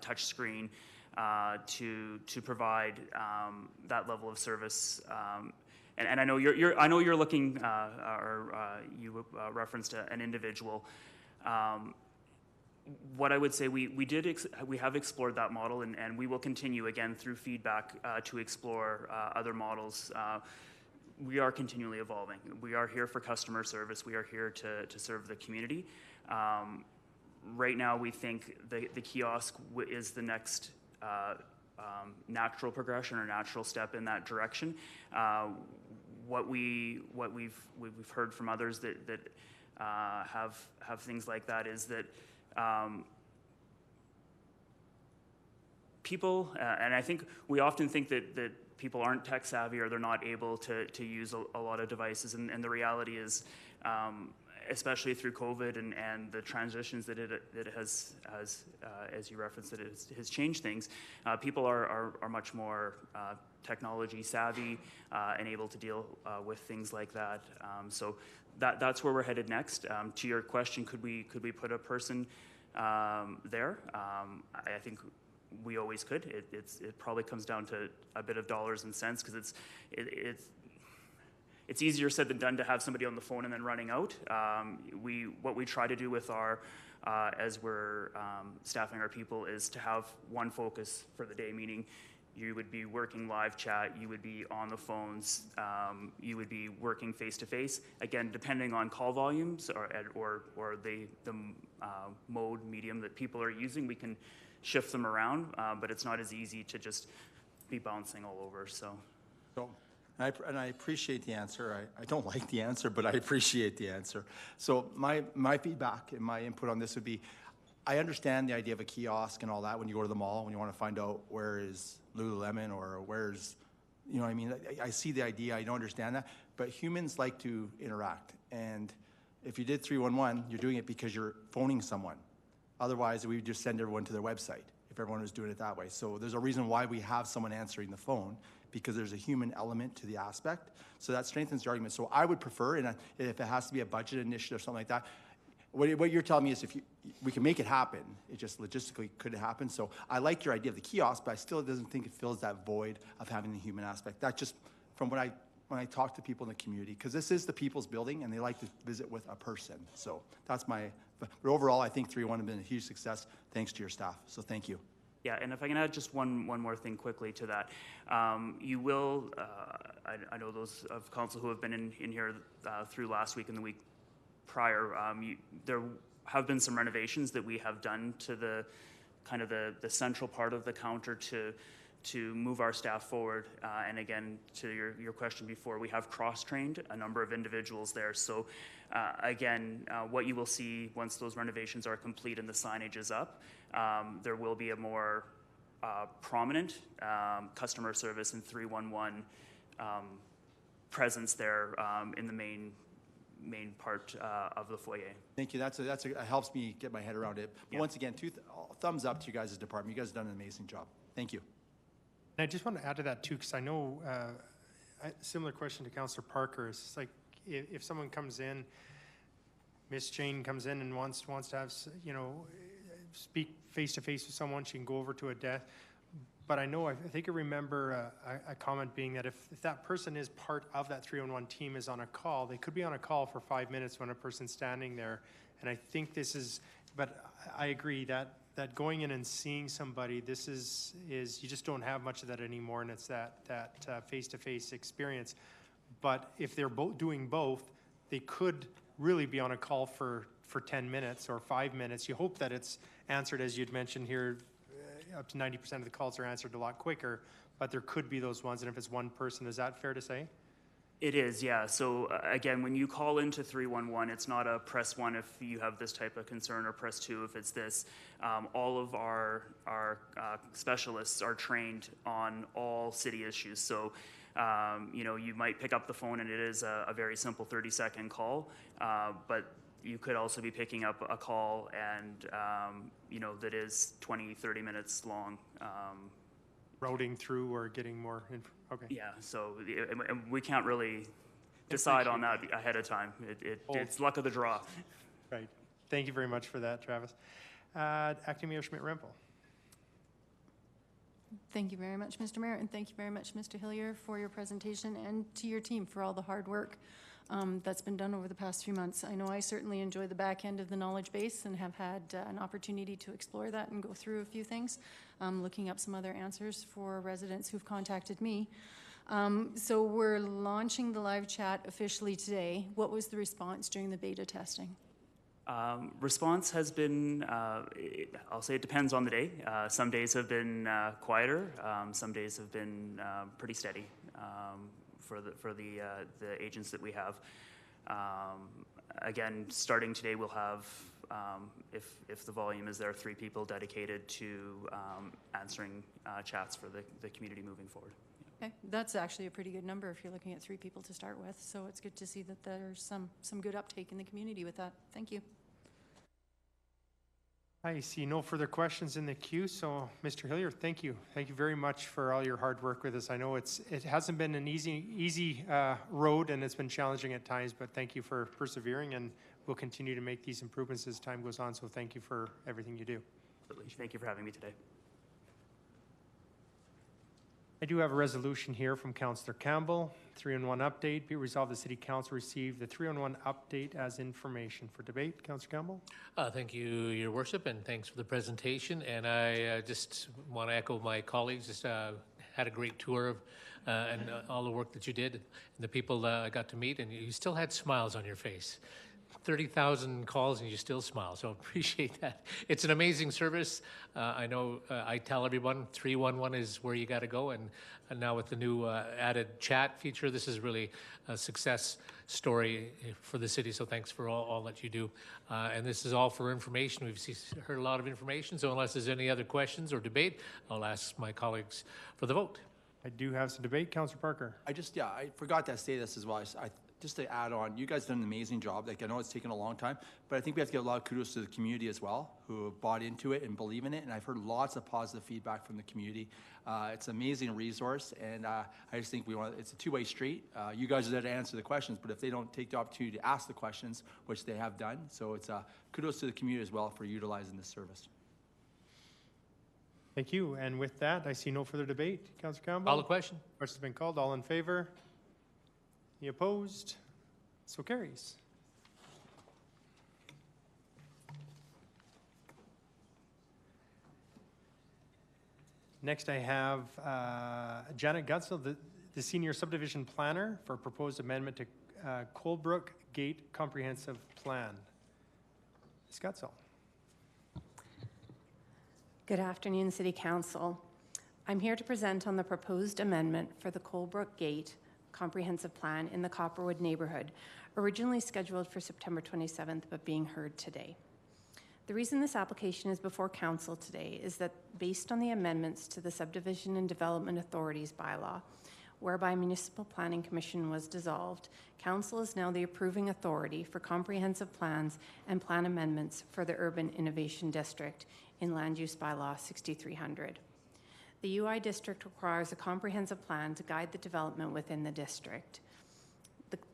touch screen to provide that level of service. And I know you're looking, or you referenced an individual. What I would say, we have explored that model, and we will continue again through feedback to explore other models. We are continually evolving. We are here for customer service. We are here to serve the community. Right now, we think the kiosk is the next natural progression or natural step in that direction. What we've heard from others that have things like that is that people, and I think we often think that people aren't tech savvy or they're not able to use a lot of devices, and the reality is, especially through COVID and the transitions that it has, as you referenced, that it has changed things. People are much more technology savvy and able to deal with things like that. So that's where we're headed next. To your question, could we put a person there? I think we always could. It probably comes down to a bit of dollars and cents, because it's easier said than done to have somebody on the phone and then running out. What we try to do with our as we're staffing our people is to have one focus for the day, meaning you would be working live chat, you would be on the phones, you would be working face-to-face. Again, depending on call volumes or the mode, medium that people are using, we can shift them around, but it's not as easy to just be bouncing all over, so. And I appreciate the answer. I don't like the answer, but I appreciate the answer. So my feedback and my input on this would be, I understand the idea of a kiosk and all that when you go to the mall, when you want to find out where is Lululemon or where's, you know what I mean? I see the idea, I don't understand that, but humans like to interact. And if you did 311, you're doing it because you're phoning someone. Otherwise, we would just send everyone to their website if everyone was doing it that way. So there's a reason why we have someone answering the phone, because there's a human element to the aspect. So that strengthens the argument. So I would prefer, and if it has to be a budget initiative or something like that, what you're telling me is we can make it happen. It just logistically could happen. So I like your idea of the kiosk, but I still doesn't think it fills that void of having the human aspect. That's just from when I talk to people in the community, because this is the people's building and they like to visit with a person. So that's but overall, I think 3-1 has been a huge success thanks to your staff. So thank you. Yeah, and if I can add just one more thing quickly to that. You will, I know those of council who have been in here through last week and the week prior, there have been some renovations that we have done to the kind of the central part of the counter to move our staff forward. And again, to your question before, we have cross-trained a number of individuals there. So again, what you will see once those renovations are complete and the signage is up, there will be a more prominent customer service and 311 presence there in the main part of the foyer. Thank you. It helps me get my head around it. But once again, thumbs up to you guys' department. You guys have done an amazing job. Thank you. And I just want to add to that too, because I know similar question to Councillor Parker. It's like if someone comes in, Miss Jane comes in and wants to have, speak face to face with someone, she can go over to a desk. But I think I remember a comment being that if that person is part of that 311 team is on a call, they could be on a call for 5 minutes when a person's standing there. And I think but I agree that going in and seeing somebody, this is you just don't have much of that anymore, and it's that face-to-face experience. But if they're doing both, they could really be on a call for 10 minutes or 5 minutes. You hope that it's answered, as you'd mentioned here, up to 90% of the calls are answered a lot quicker, but there could be those ones, and if it's one person, is that fair to say? It is, yeah. So again, when you call into 311, it's not a press 1 if you have this type of concern or press 2 if it's this. All of our specialists are trained on all city issues. So you might pick up the phone and it is a very simple 30-second call, but you could also be picking up a call and, that is 20, 30 minutes long. Routing through or getting more info. Okay. Yeah, so we can't really decide on that ahead of time. It's luck of the draw. Right. Thank you very much for that, Travis. Acting Mayor Schmidt-Rempel. Thank you very much, Mr. Mayor, and thank you very much, Mr. Hillier, for your presentation, and to your team for all the hard work that's been done over the past few months. I know I certainly enjoy the back end of the knowledge base and have had an opportunity to explore that and go through a few things, looking up some other answers for residents who've contacted me. So we're launching the live chat officially today. What was the response during the beta testing? Response has been, I'll say it depends on the day. Some days have been quieter. Some days have been pretty steady for the agents that we have. Again, starting today, we'll have, if the volume is there, 3 people dedicated to answering chats for the community moving forward. Yeah. Okay, that's actually a pretty good number if you're looking at 3 people to start with. So it's good to see that there's some good uptake in the community with that. Thank you. I see no further questions in the queue, so Mr. Hillier, thank you. Thank you very much for all your hard work with us. I know it hasn't been an easy road, and it's been challenging at times, but thank you for persevering, and we'll continue to make these improvements as time goes on, so thank you for everything you do. Absolutely. Thank you for having me today. I do have a resolution here from Councillor Campbell, 3-in-1 update. Be resolved, the City Council received the 3-in-1 update as information for debate. Councillor Campbell? Thank you, Your Worship, and thanks for the presentation. And I just want to echo my colleagues. Just had a great tour of and all the work that you did, and the people I got to meet, and you still had smiles on your face. 30,000 calls and you still smile, so appreciate that. It's an amazing service. I know I tell everyone 311 is where you got to go, and now with the new added chat feature, this is really a success story for the city, so thanks for all that you do. And this is all for information. We've heard a lot of information, so unless there's any other questions or debate, I'll ask my colleagues for the vote. I do have some debate. Councillor Parker? I forgot to say this as well. Just to add on, you guys have done an amazing job. Like, I know it's taken a long time, but I think we have to give a lot of kudos to the community as well, who have bought into it and believe in it. And I've heard lots of positive feedback from the community. It's an amazing resource, and I just think it's a two-way street. You guys are there to answer the questions, but if they don't take the opportunity to ask the questions, which they have done, so it's kudos to the community as well for utilizing this service. Thank you. And with that, I see no further debate. Councillor Campbell? Call the question. Question's been called. All in favor? Any opposed? So carries. Next, I have Janet Gutzel, the Senior Subdivision Planner, for a proposed amendment to Colebrook Gate Comprehensive Plan. Ms. Gutzel. Good afternoon, City Council. I'm here to present on the proposed amendment for the Colebrook Gate Comprehensive Plan in the Copperwood neighborhood, originally scheduled for September 27th, but being heard today. The reason this application is before Council today is that based on the amendments to the Subdivision and Development Authorities bylaw, whereby Municipal Planning Commission was dissolved, Council is now the approving authority for comprehensive plans and plan amendments for the Urban Innovation District in Land Use Bylaw 6300. The UI district requires a comprehensive plan to guide the development within the district.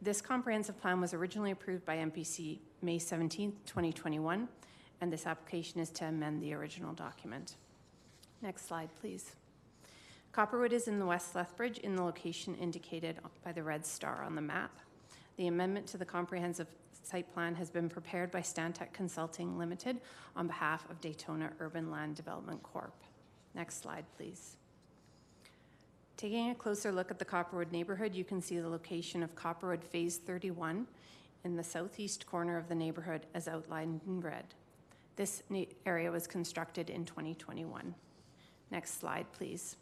This comprehensive plan was originally approved by MPC May 17, 2021, and this application is to amend the original document. Next slide, please. Copperwood is in the West Lethbridge in the location indicated by the red star on the map. The amendment to the comprehensive site plan has been prepared by Stantec Consulting Limited on behalf of Daytona Urban Land Development Corp. Next slide, please. Taking a closer look at the Copperwood neighborhood, you can see the location of Copperwood Phase 31 in the southeast corner of the neighborhood as outlined in red. This area was constructed in 2021. Next slide, please.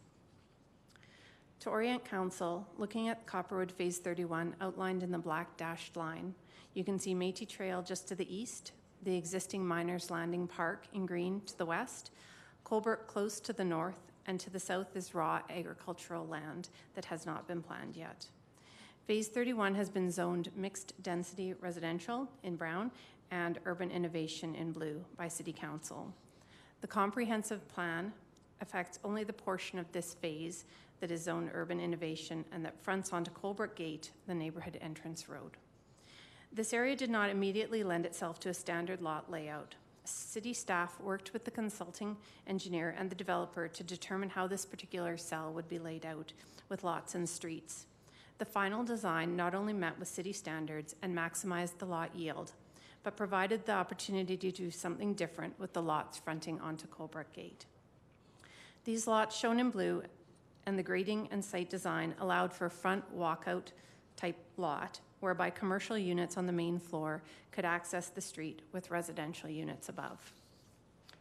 To orient Council, looking at Copperwood Phase 31 outlined in the black dashed line, you can see Métis Trail just to the east, the existing Miners Landing Park in green to the west, Colebrook close to the north, and to the south is raw agricultural land that has not been planned yet. Phase 31 has been zoned mixed density residential in brown and urban innovation in blue by City Council. The comprehensive plan affects only the portion of this phase that is zoned urban innovation and that fronts onto Colebrook Gate, the neighborhood entrance road. This area did not immediately lend itself to a standard lot layout. City staff worked with the consulting engineer and the developer to determine how this particular cell would be laid out with lots and streets. The final design not only met with city standards and maximized the lot yield, but provided the opportunity to do something different with the lots fronting onto Colebrook Gate. These lots shown in blue and the grading and site design allowed for a front walkout type lot whereby commercial units on the main floor could access the street with residential units above.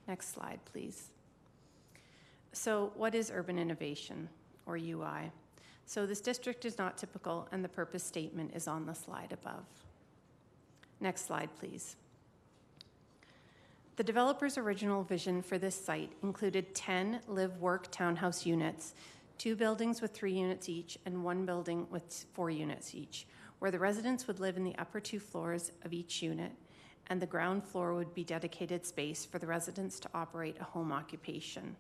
Next slide, please. So what is urban innovation, or UI? So this district is not typical, and the purpose statement is on the slide above. Next slide, please. The developer's original vision for this site included 10 live-work townhouse units 2 buildings with 3 units each, and 1 building with 4 units each, where the residents would live in the upper 2 floors of each unit, and the ground floor would be dedicated space for the residents to operate a home occupation.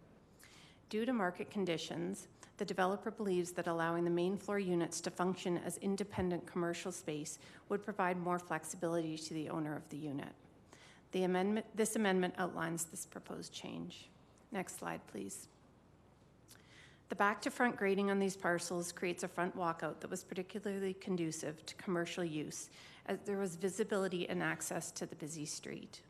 Due to market conditions, the developer believes that allowing the main floor units to function as independent commercial space would provide more flexibility to the owner of the unit. This amendment outlines this proposed change. Next slide, please. The back-to-front grading on these parcels creates a front walkout that was particularly conducive to commercial use, as there was visibility and access to the busy street.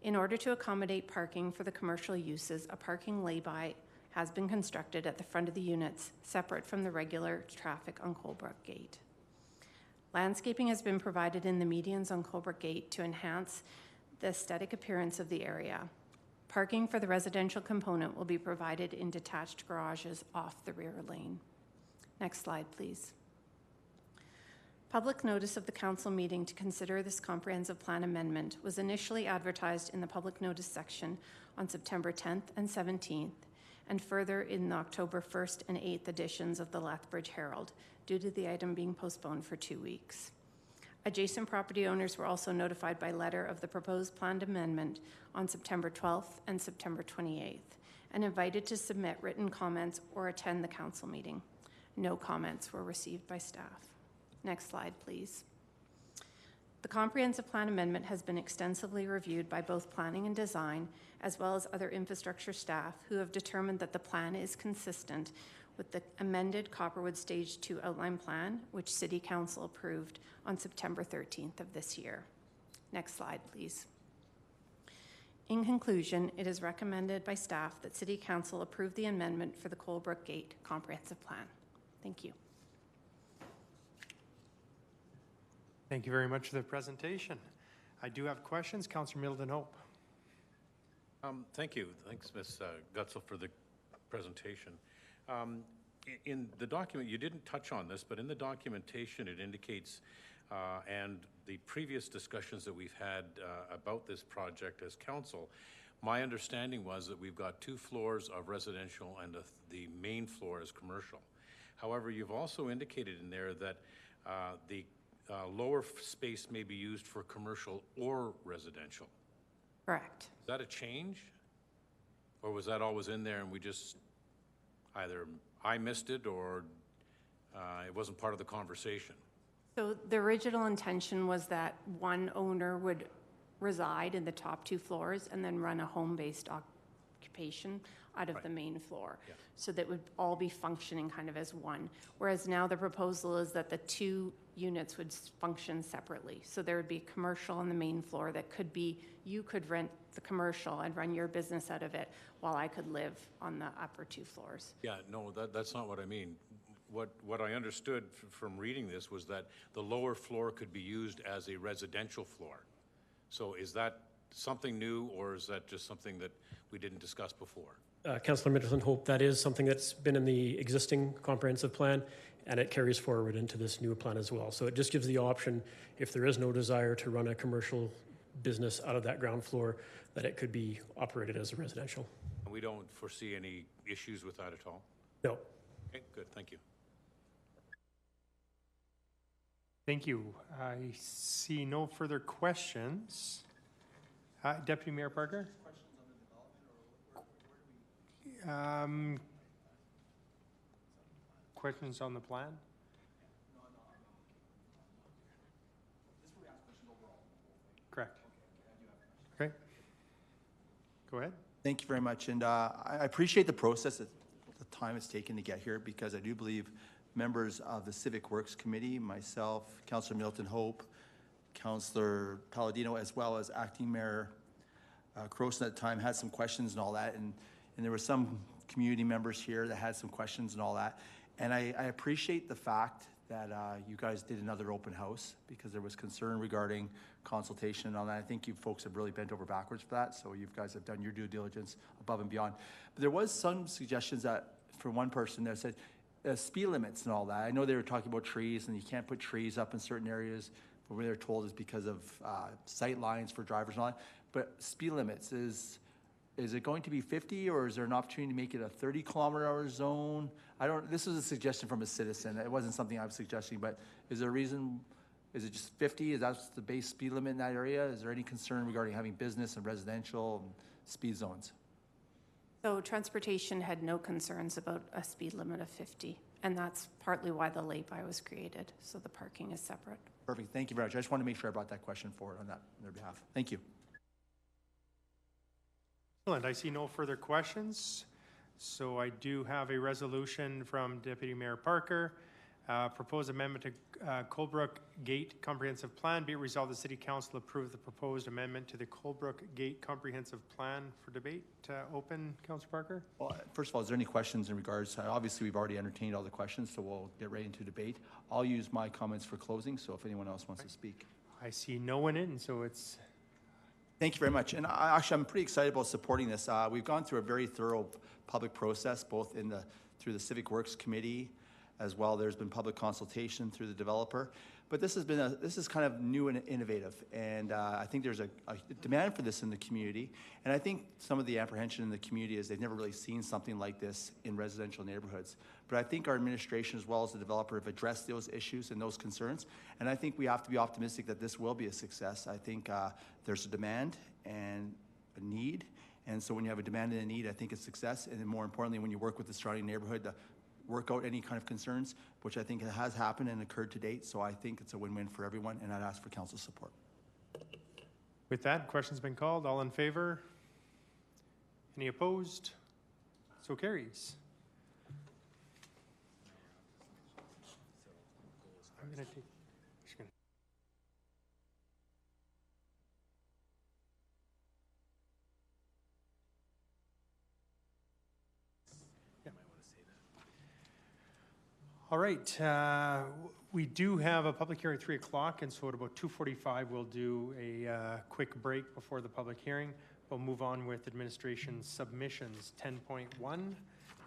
In order to accommodate parking for the commercial uses, a parking lay-by has been constructed at the front of the units, separate from the regular traffic on Colebrook Gate. Landscaping has been provided in the medians on Colebrook Gate to enhance the aesthetic appearance of the area. Parking for the residential component will be provided in detached garages off the rear lane. Next slide, please. Public notice of the council meeting to consider this comprehensive plan amendment was initially advertised in the public notice section on September 10th and 17th, and further in the October 1st and 8th editions of the Lethbridge Herald, due to the item being postponed for 2 weeks. Adjacent property owners were also notified by letter of the proposed planned amendment on September 12th and September 28th, and invited to submit written comments or attend the council meeting. No comments were received by staff. Next slide, please. The comprehensive plan amendment has been extensively reviewed by both planning and design, as well as other infrastructure staff, who have determined that the plan is consistent with the amended Copperwood Stage 2 outline plan, which City Council approved on September 13th of this year. Next slide, please. In conclusion, it is recommended by staff that City Council approve the amendment for the Colebrook Gate comprehensive plan. Thank you. Thank you very much for the presentation. I do have questions. Councillor Middleton Hope. Thank you. Thanks, Ms. Gutzel, for the presentation. In the document, you didn't touch on this, but in the documentation, it indicates, and the previous discussions that we've had about this project as council, my understanding was that we've got 2 floors of residential and the main floor is commercial. However, you've also indicated in there that the lower space may be used for commercial or residential. Correct. Is that a change? Or was that always in there and we just, either I missed it or it wasn't part of the conversation? So the original intention was that one owner would reside in the top 2 floors and then run a home-based occupation out of the main floor. Yeah. So that would all be functioning kind of as one. Whereas now the proposal is that the 2 units would function separately. So there would be commercial on the main floor that could be, you could rent the commercial and run your business out of it while I could live on the upper 2 floors. Yeah, no, that's not what I mean. What I understood from reading this was that the lower floor could be used as a residential floor. So is that something new, or is that just something that we didn't discuss before? Councillor Middleton Hope, that is something that's been in the existing comprehensive plan, and it carries forward into this new plan as well. So it just gives the option, if there is no desire to run a commercial business out of that ground floor, that it could be operated as a residential. And we don't foresee any issues with that at all? No. Okay, good, thank you. Thank you. I see no further questions. Deputy Mayor Parker? Questions on the plan? Correct. Okay. Go ahead. Thank you very much, and I appreciate the process, the time it's taken to get here, because I do believe members of the Civic Works Committee, myself, Councillor Middleton Hope, Councillor Palladino, as well as Acting Mayor Croson at the time, had some questions and all that, and there were some community members here that had some questions and all that. And I appreciate the fact that you guys did another open house, because there was concern regarding consultation and all that. I think you folks have really bent over backwards for that, so you guys have done your due diligence above and beyond. But there was some suggestions that, from one person that said, speed limits and all that. I know they were talking about trees, and you can't put trees up in certain areas, but what they're told is because of sight lines for drivers and all that. But speed limits, is is it going to be 50, or is there an opportunity to make it a 30-kilometer-hour zone? This is a suggestion from a citizen. It wasn't something I was suggesting, but is there a reason, is it just 50? Is that the base speed limit in that area? Is there any concern regarding having business and residential speed zones? So transportation had no concerns about a speed limit of 50, and that's partly why the lay-by was created, so the parking is separate. Perfect, thank you very much. I just wanted to make sure I brought that question forward on their behalf. Thank you. Excellent. I see no further questions. So I do have a resolution from Deputy Mayor Parker. Proposed amendment to Colebrook Gate Comprehensive Plan. Be it resolved, the City Council approve the proposed amendment to the Colebrook Gate Comprehensive Plan for debate. Open, Councillor Parker. Well, first of all, is there any questions in regards? Obviously, we've already entertained all the questions, so we'll get right into debate. I'll use my comments for closing, so if anyone else wants to speak. I see no one in, so it's... Thank you very much. And actually, I'm pretty excited about supporting this. We've gone through a very thorough public process, both through the Civic Works Committee, as well. There's been public consultation through the developer. But this is kind of new and innovative. And I think there's a demand for this in the community. And I think some of the apprehension in the community is they've never really seen something like this in residential neighborhoods. But I think our administration, as well as the developer, have addressed those issues and those concerns. And I think we have to be optimistic that this will be a success. I think there's a demand and a need. And so when you have a demand and a need, I think it's success. And then more importantly, when you work with the surrounding neighborhood, work out any kind of concerns, which I think has happened and occurred to date. So I think it's a win-win for everyone, and I'd ask for council support. With that, question's been called. All in favor? Any opposed? So carries. I'm going to take... All right, we do have a public hearing at 3 o'clock, and so at about 2:45, we'll do a quick break before the public hearing. We'll move on with administration submissions. 10.1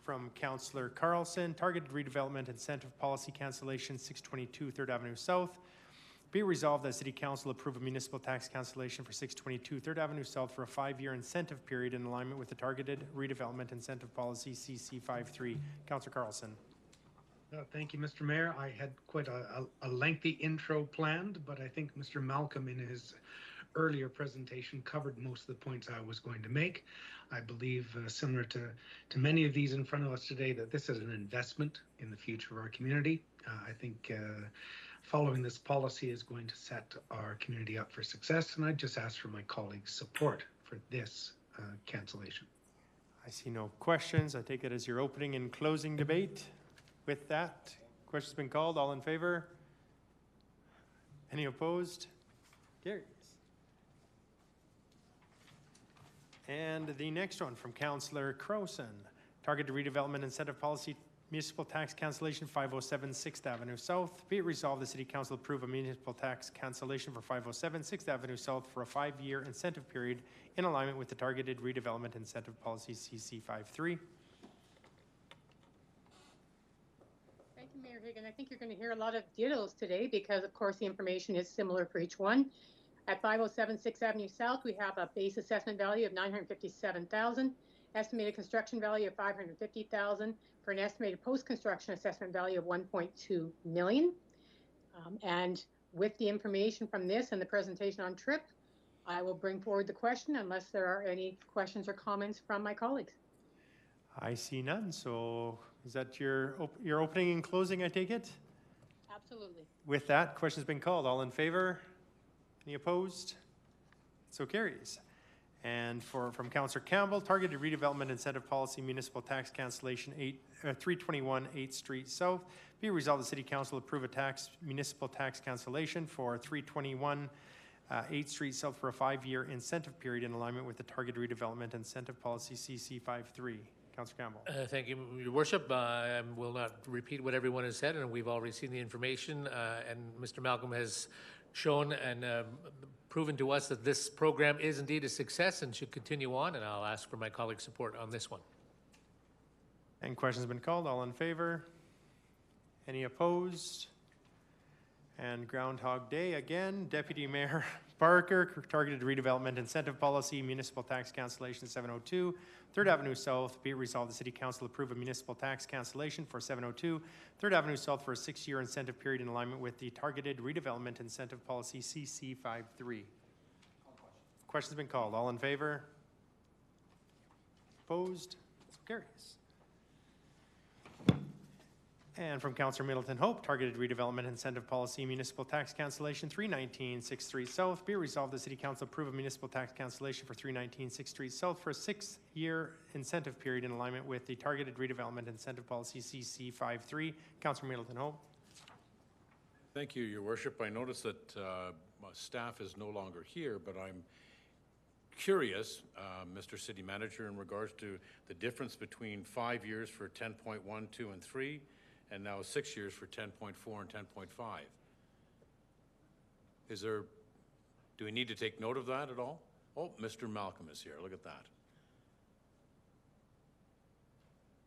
from Councillor Carlson, Targeted Redevelopment Incentive Policy Cancellation, 622 3rd Avenue South. Be resolved that City Council approve a municipal tax cancellation for 622 3rd Avenue South for a 5-year incentive period in alignment with the Targeted Redevelopment Incentive Policy, CC53. Councillor Carlson. Thank you, Mr. Mayor. I had quite a lengthy intro planned, but I think Mr. Malcolm in his earlier presentation covered most of the points I was going to make. I believe, similar to many of these in front of us today, that this is an investment in the future of our community. I think following this policy is going to set our community up for success, and I just ask for my colleagues' support for this cancellation. I see no questions. I take it as your opening and closing debate. With that, question's been called. All in favor? Any opposed? Carries. And the next one from Councillor Crowson. Targeted Redevelopment Incentive Policy, Municipal Tax Cancellation, 507 6th Avenue South. Be it resolved, the City Council approve a municipal tax cancellation for 507 6th Avenue South for a 5-year incentive period in alignment with the Targeted Redevelopment Incentive Policy, CC53. Mayor Higgin, I think you're going to hear a lot of dittos today because, of course, the information is similar for each one. At 507 6th Avenue South, we have a base assessment value of $957,000, estimated construction value of $550,000, for an estimated post-construction assessment value of $1.2 million. And with the information from this and the presentation on TRIP, I will bring forward the question unless there are any questions or comments from my colleagues. I see none, so is that your opening and closing, I take it? Absolutely. With that, question's been called. All in favor? Any opposed? So carries. And from Councillor Campbell, Targeted Redevelopment Incentive Policy, Municipal Tax Cancellation, 321 8th Street South. Be resolved, the City Council approve a municipal tax cancellation for 321 8th Street South for a 5-year incentive period in alignment with the Targeted Redevelopment Incentive Policy, CC53. Councillor Campbell. Thank you, Your Worship. I will not repeat what everyone has said, and we've already seen the information. And Mr. Malcolm has shown and proven to us that this program is indeed a success and should continue on. And I'll ask for my colleagues' support on this one. And questions have been called. All in favor? Any opposed? And Groundhog Day again. Deputy Mayor Parker, Targeted Redevelopment Incentive Policy, Municipal Tax Cancellation 702, 3rd Avenue South. Be it resolved, the City Council approve a municipal tax cancellation for 702, 3rd Avenue South for a 6-year incentive period in alignment with the Targeted Redevelopment Incentive Policy CC53. Question's been called. All in favor? Opposed? So carries. And from Councillor Middleton Hope, Targeted Redevelopment Incentive Policy, Municipal Tax Cancellation 319-63 South. Be it resolved, the City Council approve a municipal tax cancellation for 319-63 South for a 6-year incentive period in alignment with the Targeted Redevelopment Incentive Policy CC53. Councillor Middleton Hope. Thank you, Your Worship. I notice that my staff is no longer here, but I'm curious, Mr. City Manager, in regards to the difference between 5 years for 10.1, 2, and 3, and now 6 years for 10.4 and 10.5. Do we need to take note of that at all? Oh, Mr. Malcolm is here. Look at that.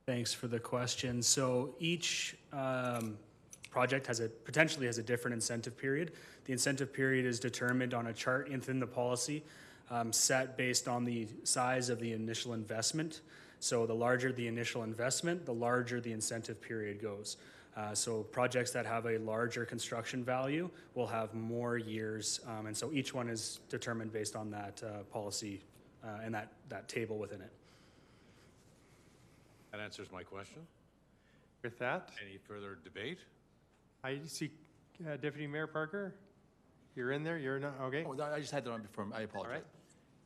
Thanks for the question. So each project potentially has a different incentive period. The incentive period is determined on a chart within the policy, set based on the size of the initial investment. So the larger the initial investment, the larger the incentive period goes. So projects that have a larger construction value will have more years, and so each one is determined based on that policy and that table within it. That answers my question. With that, Any further debate? I see Deputy Mayor Parker. You're in there. You're not, okay. Oh, I just had that on before. I apologize. All right.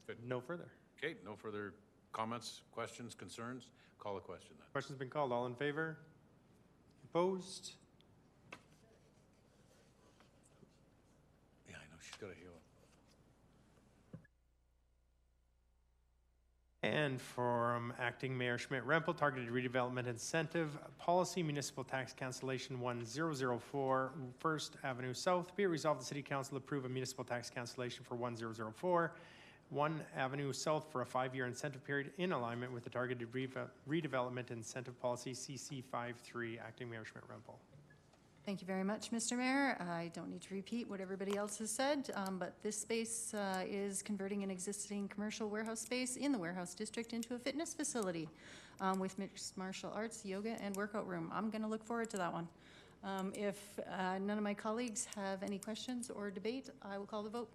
Good. No further. Okay, no further comments, questions, concerns? Call a question then. Question's been called. All in favor? Opposed? Yeah, I know, she's got to heal it. And from Acting Mayor Schmidt-Rempel, Targeted Redevelopment Incentive Policy, Municipal Tax Cancellation 1004, 1st Avenue South. Be it resolved, the City Council approve a municipal tax cancellation for 1004, 1 Avenue South for a 5-year incentive period in alignment with the Targeted Redevelopment Incentive Policy CC53. Acting Mayor Schmidt-Rempel. Thank you very much, Mr. Mayor. I don't need to repeat what everybody else has said, but this space is converting an existing commercial warehouse space in the warehouse district into a fitness facility with mixed martial arts, yoga, and workout room. I'm going to look forward to that one. If none of my colleagues have any questions or debate, I will call the vote.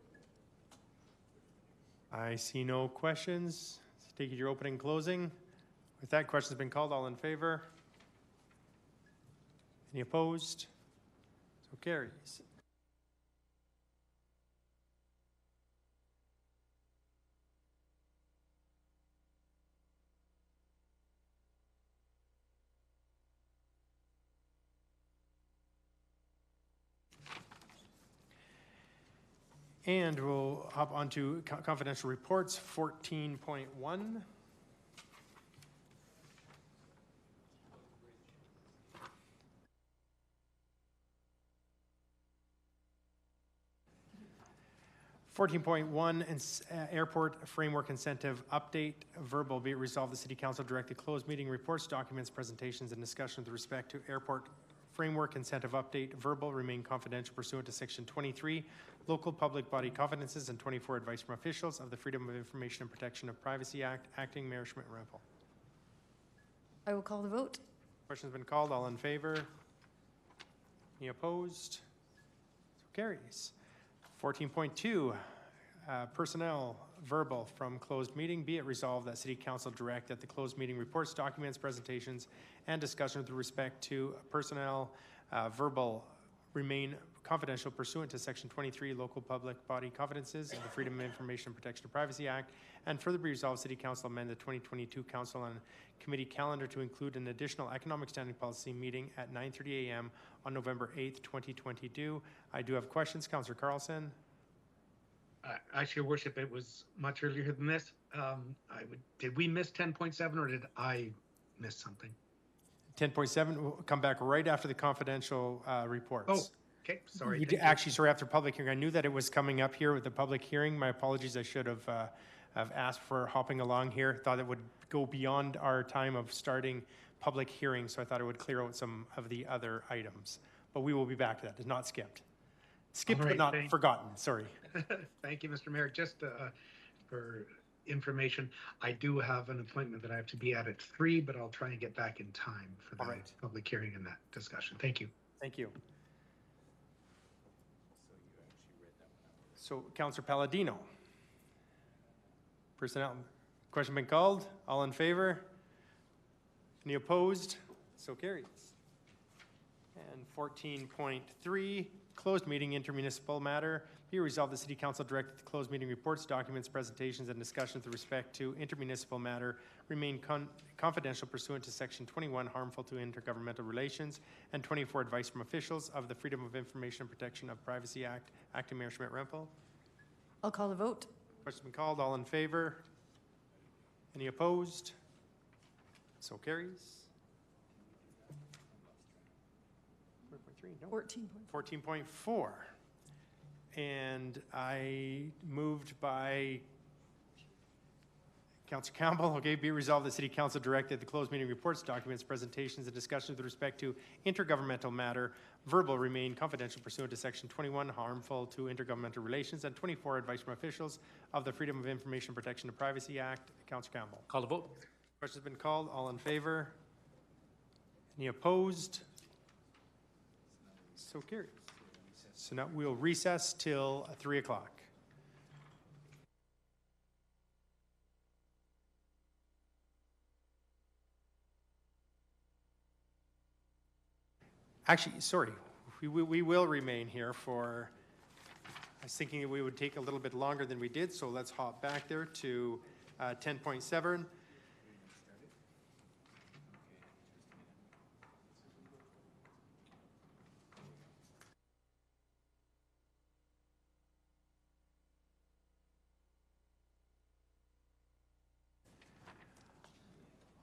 I see no questions. So take it your opening and closing. With that, question's been called. All in favor? Any opposed? So carries. And we'll hop onto confidential reports, 14.1. Airport Framework Incentive Update, verbal. Be it resolved, the City Council direct the closed meeting reports, documents, presentations, and discussion with respect to Airport Framework Incentive Update, verbal, remain confidential pursuant to Section 23, Local Public Body Confidences, and 24, Advice from Officials of the Freedom of Information and Protection of Privacy Act. Acting Mayor Schmidt-Rempel. I will call the vote. Question's been called. All in favor? Any opposed? So carries. 14.2, personnel, verbal from closed meeting. Be it resolved that City Council direct that the closed meeting reports, documents, presentations, and discussion with respect to personnel, verbal, remain confidential pursuant to Section 23, Local Public Body Confidences of the Freedom of Information and Protection of Privacy Act, and further be resolved, City Council amend the 2022 Council on Committee calendar to include an additional Economic Standing Policy meeting at 9:30 a.m. on November 8th, 2022. I do have questions. Councillor Carlson. Actually, Your Worship, it was much earlier than this. Did we miss 10.7 or did I miss something? 10.7 will come back right after the confidential reports. Oh, okay, sorry. Actually, sorry, after public hearing. I knew that it was coming up here with the public hearing. My apologies. I should have asked for hopping along here. Thought it would go beyond our time of starting public hearing, so I thought it would clear out some of the other items. But we will be back to that. It's not skipped. Skipped All but right, not thank- forgotten, sorry. Thank you, Mr. Mayor. Just for information, I do have an appointment that I have to be at 3, but I'll try and get back in time for the All right. public hearing and that discussion. Thank you. Thank you. So, Councillor Palladino. Personnel, question been called? All in favor? Any opposed? So carries. And 14.3, closed meeting intermunicipal matter. Be resolved, the City Council directed the closed meeting reports, documents, presentations, and discussions with respect to intermunicipal matter remain confidential pursuant to Section 21, harmful to intergovernmental relations, and 24, advice from officials of the Freedom of Information and Protection of Privacy Act. Acting Mayor Schmidt-Rempel. I'll call the vote. Question been called. All in favor? Any opposed? So carries. 4.3, no. 14.4. And I moved by Councillor Campbell. Okay, be resolved, the City Council directed the closed meeting reports, documents, presentations, and discussions with respect to intergovernmental matter, verbal remain confidential pursuant to Section 21, harmful to intergovernmental relations, and 24, advice from officials of the Freedom of Information Protection of Privacy Act. Councillor Campbell. Call the vote. Question's been called. All in favor? Any opposed? So carried. So now we'll recess till 3 o'clock. Actually, sorry, we will remain here for, I was thinking that we would take a little bit longer than we did, so let's hop back there to 10.7.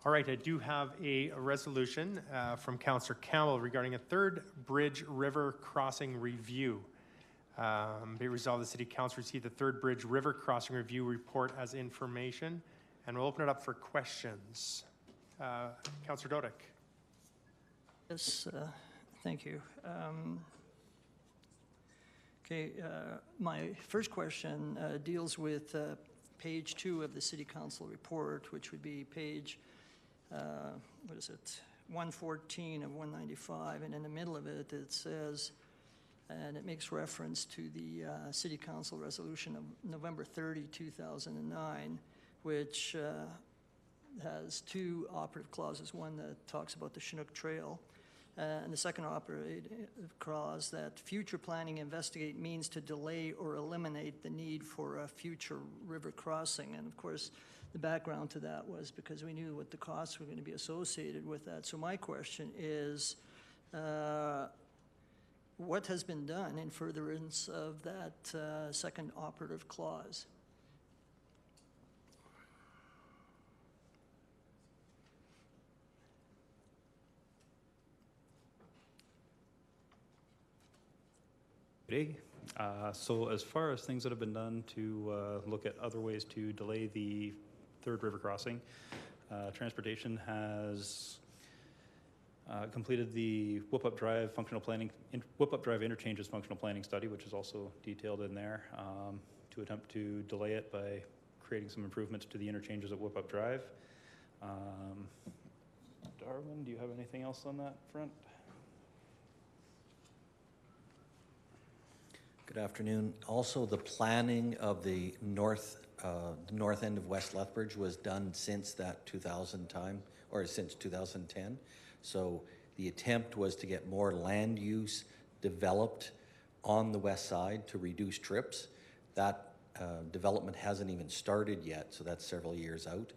All right, I do have a resolution from Councillor Campbell regarding a third Bridge River crossing review. Be resolved, the City Council received the third Bridge River crossing review report as information, and we'll open it up for questions. Councillor Dodick. Yes, thank you. Okay, my first question deals with page 2 of the City Council report, which would be page 114 of 195, and in the middle of it, it says, and it makes reference to the City Council resolution of November 30, 2009, which has 2 operative clauses, one that talks about the Chinook Trail, and the second operative clause that future planning investigate means to delay or eliminate the need for a future river crossing. And of course, the background to that was because we knew what the costs were going to be associated with that. So my question is, what has been done in furtherance of that second operative clause? Good day. So as far as things that have been done to look at other ways to delay the third river crossing, Transportation has completed the Whoop-Up Drive functional planning, Whoop-Up Drive interchanges functional planning study, which is also detailed in there, to attempt to delay it by creating some improvements to the interchanges at Whoop-Up Drive. Darwin, do you have anything else on that front? Good afternoon. Also, the planning of the north end of West Lethbridge was done since that 2000 time, or since 2010. So the attempt was to get more land use developed on the west side to reduce trips. That development hasn't even started yet, so that's several years out.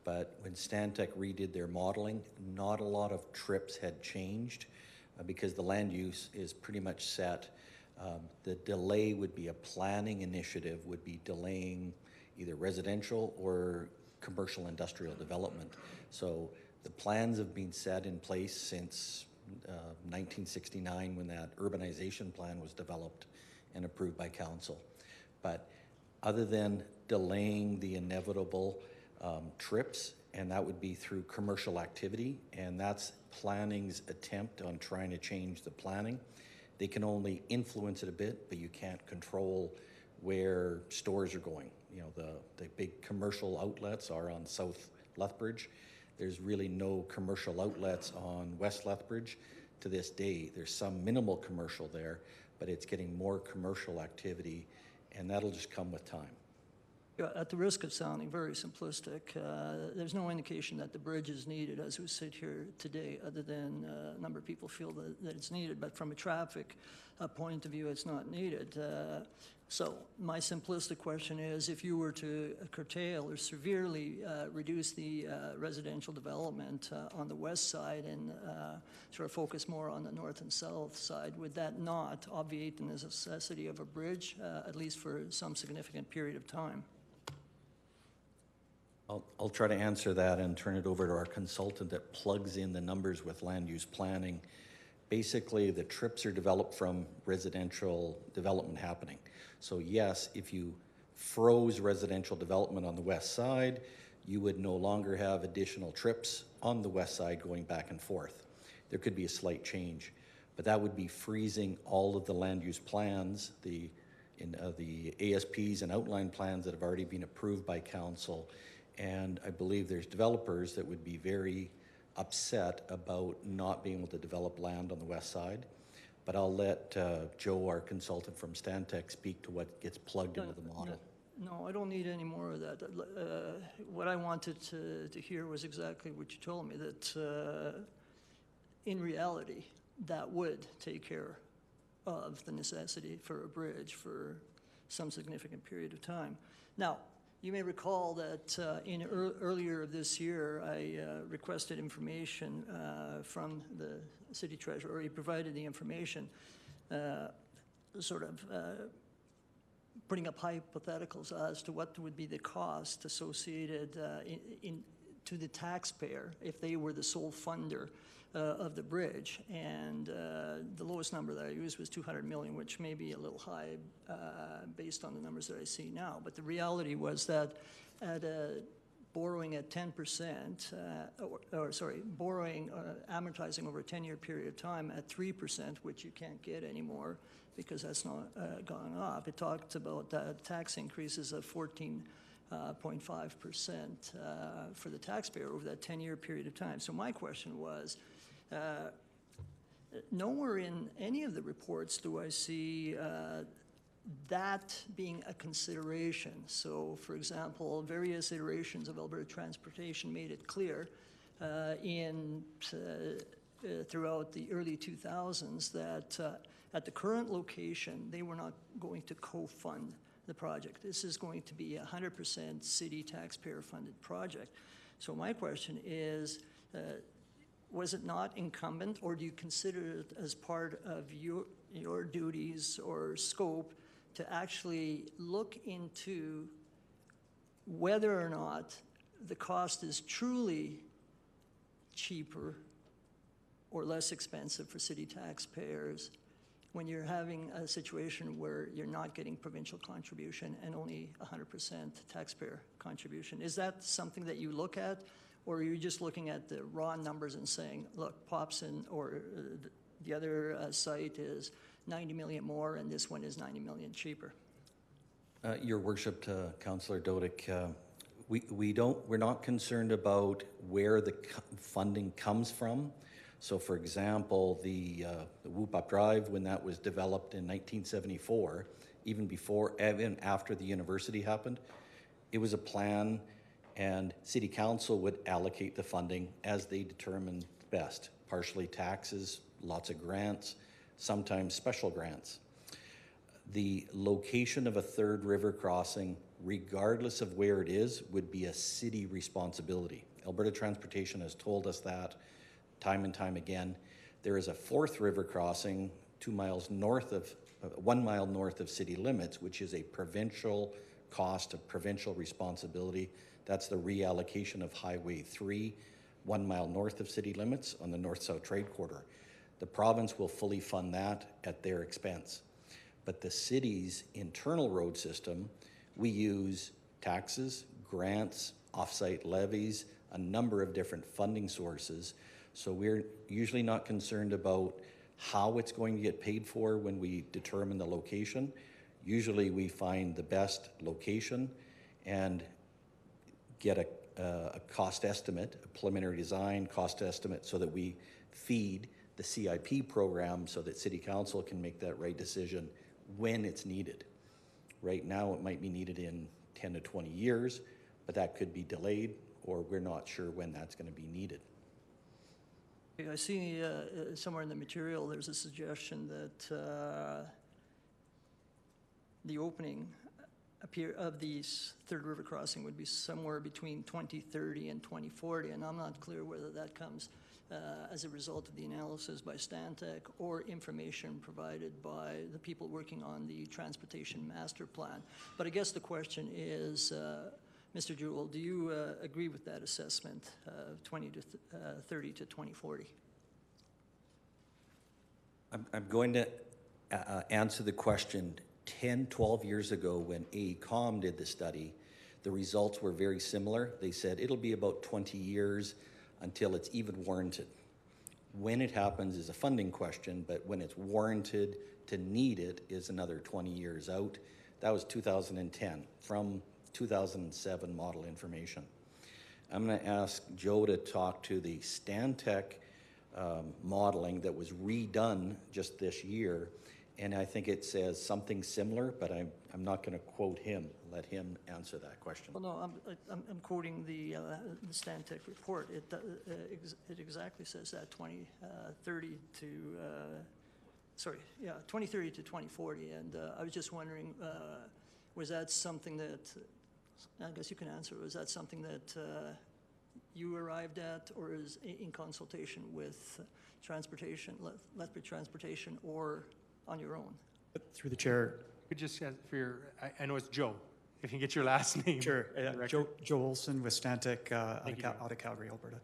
But when Stantec redid their modeling, not a lot of trips had changed because the land use is pretty much set. The delay would be a planning initiative, would be delaying either residential or commercial industrial development. So the plans have been set in place since 1969 when that urbanization plan was developed and approved by council. But other than delaying the inevitable trips, and that would be through commercial activity, and that's planning's attempt on trying to change the planning. They can only influence it a bit, but you can't control where stores are going. You know, the big commercial outlets are on South Lethbridge. There's really no commercial outlets on West Lethbridge to this day. There's some minimal commercial there, but it's getting more commercial activity, and that'll just come with time. Yeah, at the risk of sounding very simplistic, there's no indication that the bridge is needed as we sit here today, other than a number of people feel that it's needed, but from a traffic point of view, it's not needed. So my simplistic question is, if you were to curtail or severely reduce the residential development on the west side and sort of focus more on the north and south side, would that not obviate the necessity of a bridge, at least for some significant period of time? I'll try to answer that and turn it over to our consultant that plugs in the numbers with land use planning. Basically, the trips are developed from residential development happening. So yes, if you froze residential development on the west side, you would no longer have additional trips on the west side going back and forth. There could be a slight change, but that would be freezing all of the land use plans, the ASPs and outline plans that have already been approved by council. And I believe there's developers that would be very upset about not being able to develop land on the west side. But I'll let Joe, our consultant from Stantec, speak to what gets plugged into the model. No, I don't need any more of that. What I wanted to hear was exactly what you told me, that in reality, that would take care of the necessity for a bridge for some significant period of time. Now, you may recall that earlier this year, I requested information from the city treasurer. He provided the information, putting up hypotheticals as to what would be the cost associated to the taxpayer if they were the sole funder of the bridge. And the lowest number that I used was 200 million, which may be a little high based on the numbers that I see now. But the reality was that at borrowing at 10%, amortizing over a 10-year period of time at 3%, which you can't get anymore because that's not gone up. It talked about tax increases of 14.5% for the taxpayer over that 10-year period of time. So my question was, nowhere in any of the reports do I see that being a consideration. So, for example, various iterations of Alberta Transportation made it clear throughout the early 2000s that at the current location, they were not going to co-fund the project. This is going to be a 100% city taxpayer-funded project. So my question is, was it not incumbent, or do you consider it as part of your duties or scope to actually look into whether or not the cost is truly cheaper or less expensive for city taxpayers when you're having a situation where you're not getting provincial contribution and only 100% taxpayer contribution? Is that something that you look at, or are you just looking at the raw numbers and saying, look, Popson or the other site is 90 million more and this one is 90 million cheaper? Your Worship, Councillor Dodick, we're not concerned about where the funding comes from. So, for example, the Whoop-Up Drive, when that was developed in 1974, even after the university happened, it was a plan, and City Council would allocate the funding as they determined best. Partially taxes, lots of grants, sometimes special grants. The location of a third river crossing, regardless of where it is, would be a city responsibility. Alberta Transportation has told us that time and time again. There is a fourth river crossing 1 mile north of city limits, which is a provincial cost, of provincial responsibility. That's the reallocation of Highway 3, 1 mile north of city limits on the north-south trade corridor. The province will fully fund that at their expense. But the city's internal road system, we use taxes, grants, off-site levies, a number of different funding sources. So we're usually not concerned about how it's going to get paid for when we determine the location. Usually we find the best location and get a cost estimate, a preliminary design cost estimate, so that we feed the CIP program so that City Council can make that right decision when it's needed. Right now, it might be needed in 10 to 20 years, but that could be delayed, or we're not sure when that's going to be needed. Okay, I see somewhere in the material there's a suggestion that the opening of these Third River Crossing would be somewhere between 2030 and 2040, and I'm not clear whether that comes as a result of the analysis by Stantec or information provided by the people working on the Transportation Master Plan. But I guess the question is, Mr. Jewell, do you agree with that assessment of 2030 to 2040? I'm going to answer the question. 10, 12 years ago, when AECOM did the study, the results were very similar. They said it'll be about 20 years until it's even warranted. When it happens is a funding question, but when it's warranted to need it is another 20 years out. That was 2010 from 2007 model information. I'm going to ask Joe to talk to the Stantec modeling that was redone just this year, and I think it says something similar, but I'm not going to quote him. Let him answer that question. Well, no, I'm quoting the Stantec report. It exactly says that 2030 to 2040. And I was just wondering, was that something that, I guess you can answer, was that something that you arrived at, or is in consultation with transportation, Lethbridge Transportation, or on your own? Through the chair. Could just, for your, I know it's Joe, if you can get your last name. Sure. Joe Olson with Stantec out of Calgary, Alberta.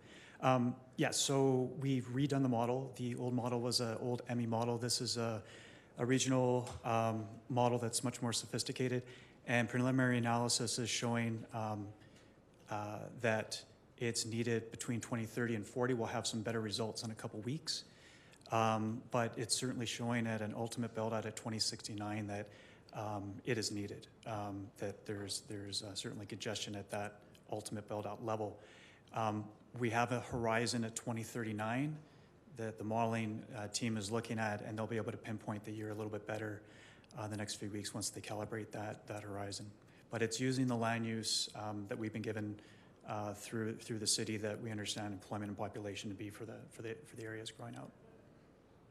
Yeah, so we've redone the model. The old model was an old ME model. This is a regional model that's much more sophisticated, and preliminary analysis is showing that it's needed between 2030 and 40. We'll have some better results in a couple weeks. But it's certainly showing at an ultimate build-out at 2069 that it is needed, that there's certainly congestion at that ultimate build-out level. We have a horizon at 2039 that the modeling team is looking at, and they'll be able to pinpoint the year a little bit better the next few weeks once they calibrate that horizon. But it's using the land use that we've been given through the city that we understand employment and population to be for the areas growing out.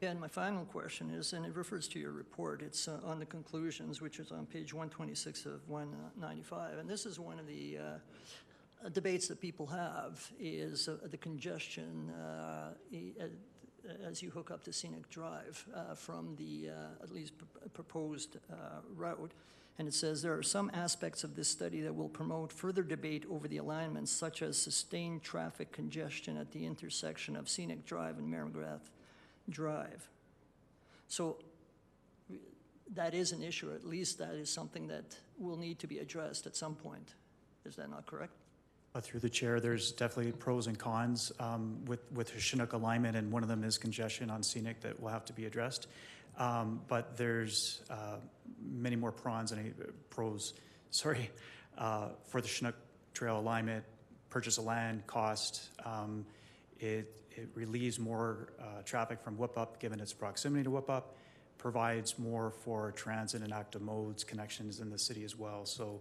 Yeah, and my final question is, and it refers to your report, it's on the conclusions, which is on page 126 of 195. And this is one of the debates that people have, is the congestion as you hook up to Scenic Drive from the at least proposed route. And it says, there are some aspects of this study that will promote further debate over the alignments, such as sustained traffic congestion at the intersection of Scenic Drive and Marygrath Drive. So that is an issue, or at least that is something that will need to be addressed at some point. Is that not correct? Through the chair, there's definitely pros and cons with Chinook alignment, and one of them is congestion on Scenic that will have to be addressed. But there's many more pros for the Chinook Trail alignment, purchase of land, cost. It relieves more traffic from Whip-Up, given its proximity to Whip-Up, provides more for transit and active modes connections in the city as well. So,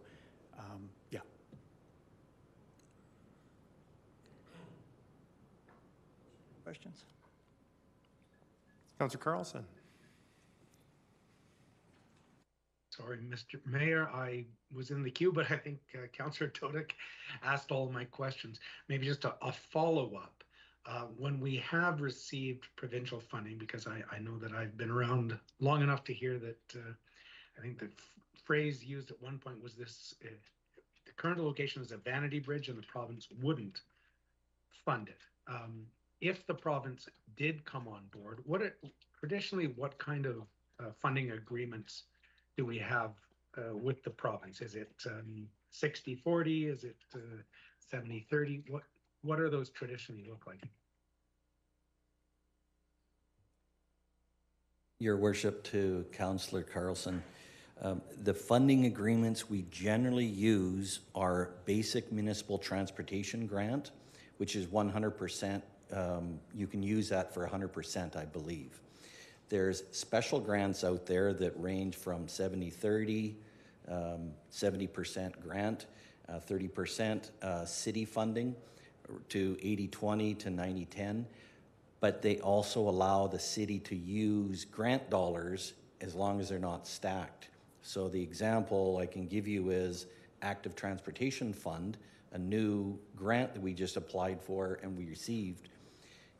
yeah. Questions? Councillor Carlson. Sorry, Mr. Mayor, I was in the queue, but I think Councillor Todik asked all my questions. Maybe just a follow-up. When we have received provincial funding, because I know that I've been around long enough to hear that, I think the phrase used at one point was this, the current location is a vanity bridge and the province wouldn't fund it. If the province did come on board, traditionally, what kind of funding agreements do we have with the province? Is it 60-40? Is it 70-30? What are those traditionally look like? Your Worship, to Councillor Carlson, the funding agreements we generally use are basic municipal transportation grant, which is 100%. You can use that for 100%, I believe. There's special grants out there that range from 70-30, 70% grant, 30% city funding, to 80-20 to 90-10. But they also allow the city to use grant dollars as long as they're not stacked. So the example I can give you is Active Transportation Fund, a new grant that we just applied for and we received.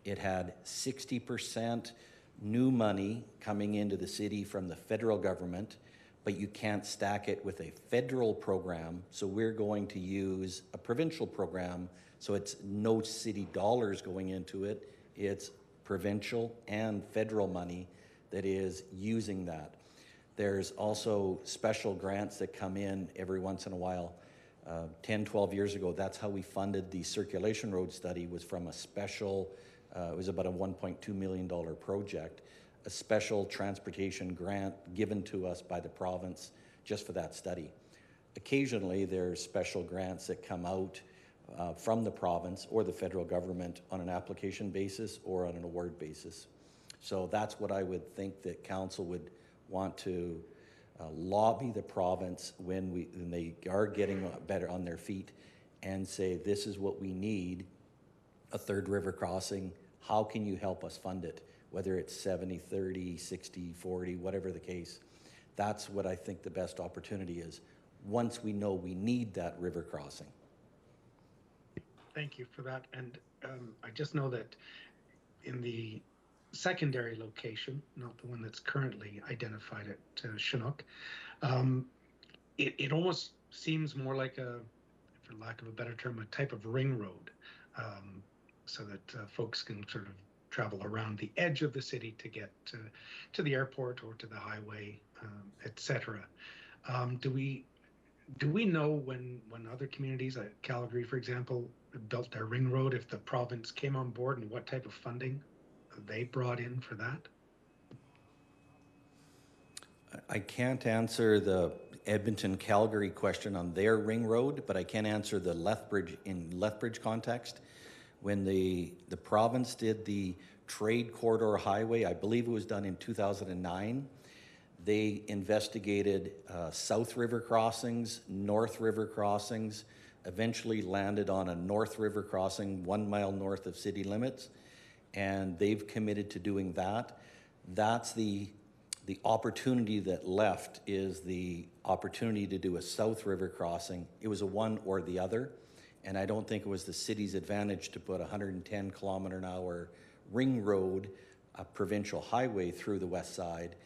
It had 60% new money coming into the city from the federal government, but you can't stack it with a federal program. So we're going to use a provincial program. So it's no city dollars going into it. It's provincial and federal money that is using that. There's also special grants that come in every once in a while. 10, 12 years ago, that's how we funded the circulation road study, was from a special, it was about a $1.2 million project, a special transportation grant given to us by the province just for that study. Occasionally, there's special grants that come out from the province or the federal government on an application basis or on an award basis. So that's what I would think that council would want to lobby the province when they are getting better on their feet and say, this is what we need, a third river crossing. How can you help us fund it? Whether it's 70-30, 60-40, whatever the case. That's what I think the best opportunity is once we know we need that river crossing. Thank you for that. And I just know that in the secondary location, not the one that's currently identified at Chinook, it almost seems more like a, for lack of a better term, a type of ring road, so that folks can sort of travel around the edge of the city to get to the airport or to the highway, etc. Do we know when other communities, like Calgary, for example, built their ring road, if the province came on board and what type of funding they brought in for that? I can't answer the Edmonton-Calgary question on their ring road, but I can answer the Lethbridge context. When the province did the Trade Corridor Highway, I believe it was done in 2009, they investigated South River crossings, North River crossings, eventually landed on a North River crossing 1 mile north of city limits, and they've committed to doing that. That's the opportunity that left, is the opportunity to do a South River crossing. It was a one or the other, and I don't think it was the city's advantage to put a 110 kilometer an hour ring road, a provincial highway through the west side.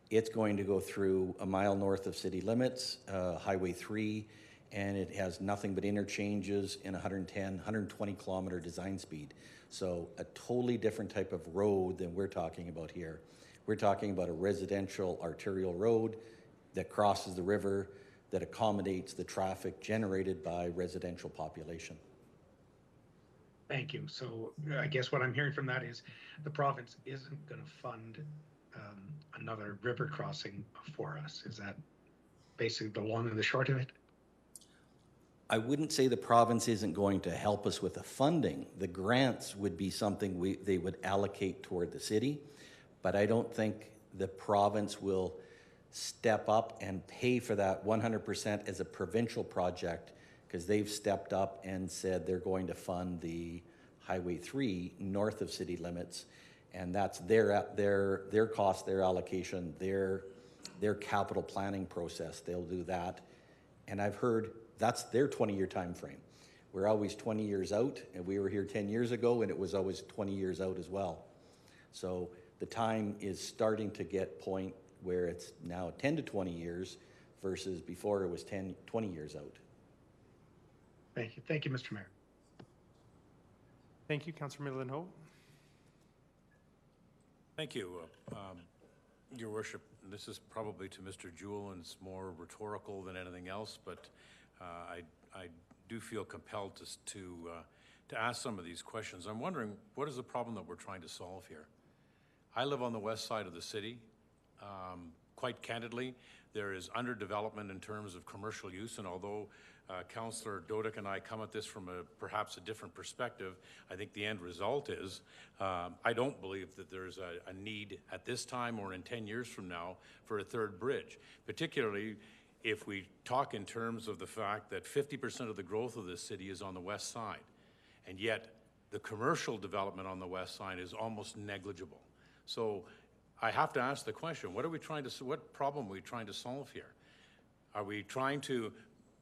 It's going to go through a mile north of city limits, Highway 3, and it has nothing but interchanges in 110, 120 kilometer design speed. So a totally different type of road than we're talking about here. We're talking about a residential arterial road that crosses the river, that accommodates the traffic generated by residential population. Thank you. So I guess what I'm hearing from that is the province isn't going to fund another river crossing for us. Is that basically the long and the short of it? I wouldn't say the province isn't going to help us with the funding. The grants would be something they would allocate toward the city, but I don't think the province will step up and pay for that 100% as a provincial project, because they've stepped up and said they're going to fund the Highway 3 north of city limits, and that's their cost, their allocation, their capital planning process. They'll do that, and I've heard that's their 20-year time frame. We're always 20 years out, and we were here 10 years ago, and it was always 20 years out as well. So the time is starting to get point where it's now 10 to 20 years versus before it was 20 years out. Thank you. Thank you, Mr. Mayor. Thank you, Councillor Midland-Hope. Thank you, Your Worship. This is probably to Mr. Jewell, and it's more rhetorical than anything else, but I do feel compelled to ask some of these questions. I'm wondering, what is the problem that we're trying to solve here? I live on the west side of the city. Quite candidly, there is underdevelopment in terms of commercial use, and although Councillor Dodick and I come at this from perhaps a different perspective, I think the end result is I don't believe that there's a need at this time or in 10 years from now for a third bridge, particularly if we talk in terms of the fact that 50% of the growth of this city is on the west side, and yet the commercial development on the west side is almost negligible. So I have to ask the question, what problem are we trying to solve here? Are we trying to,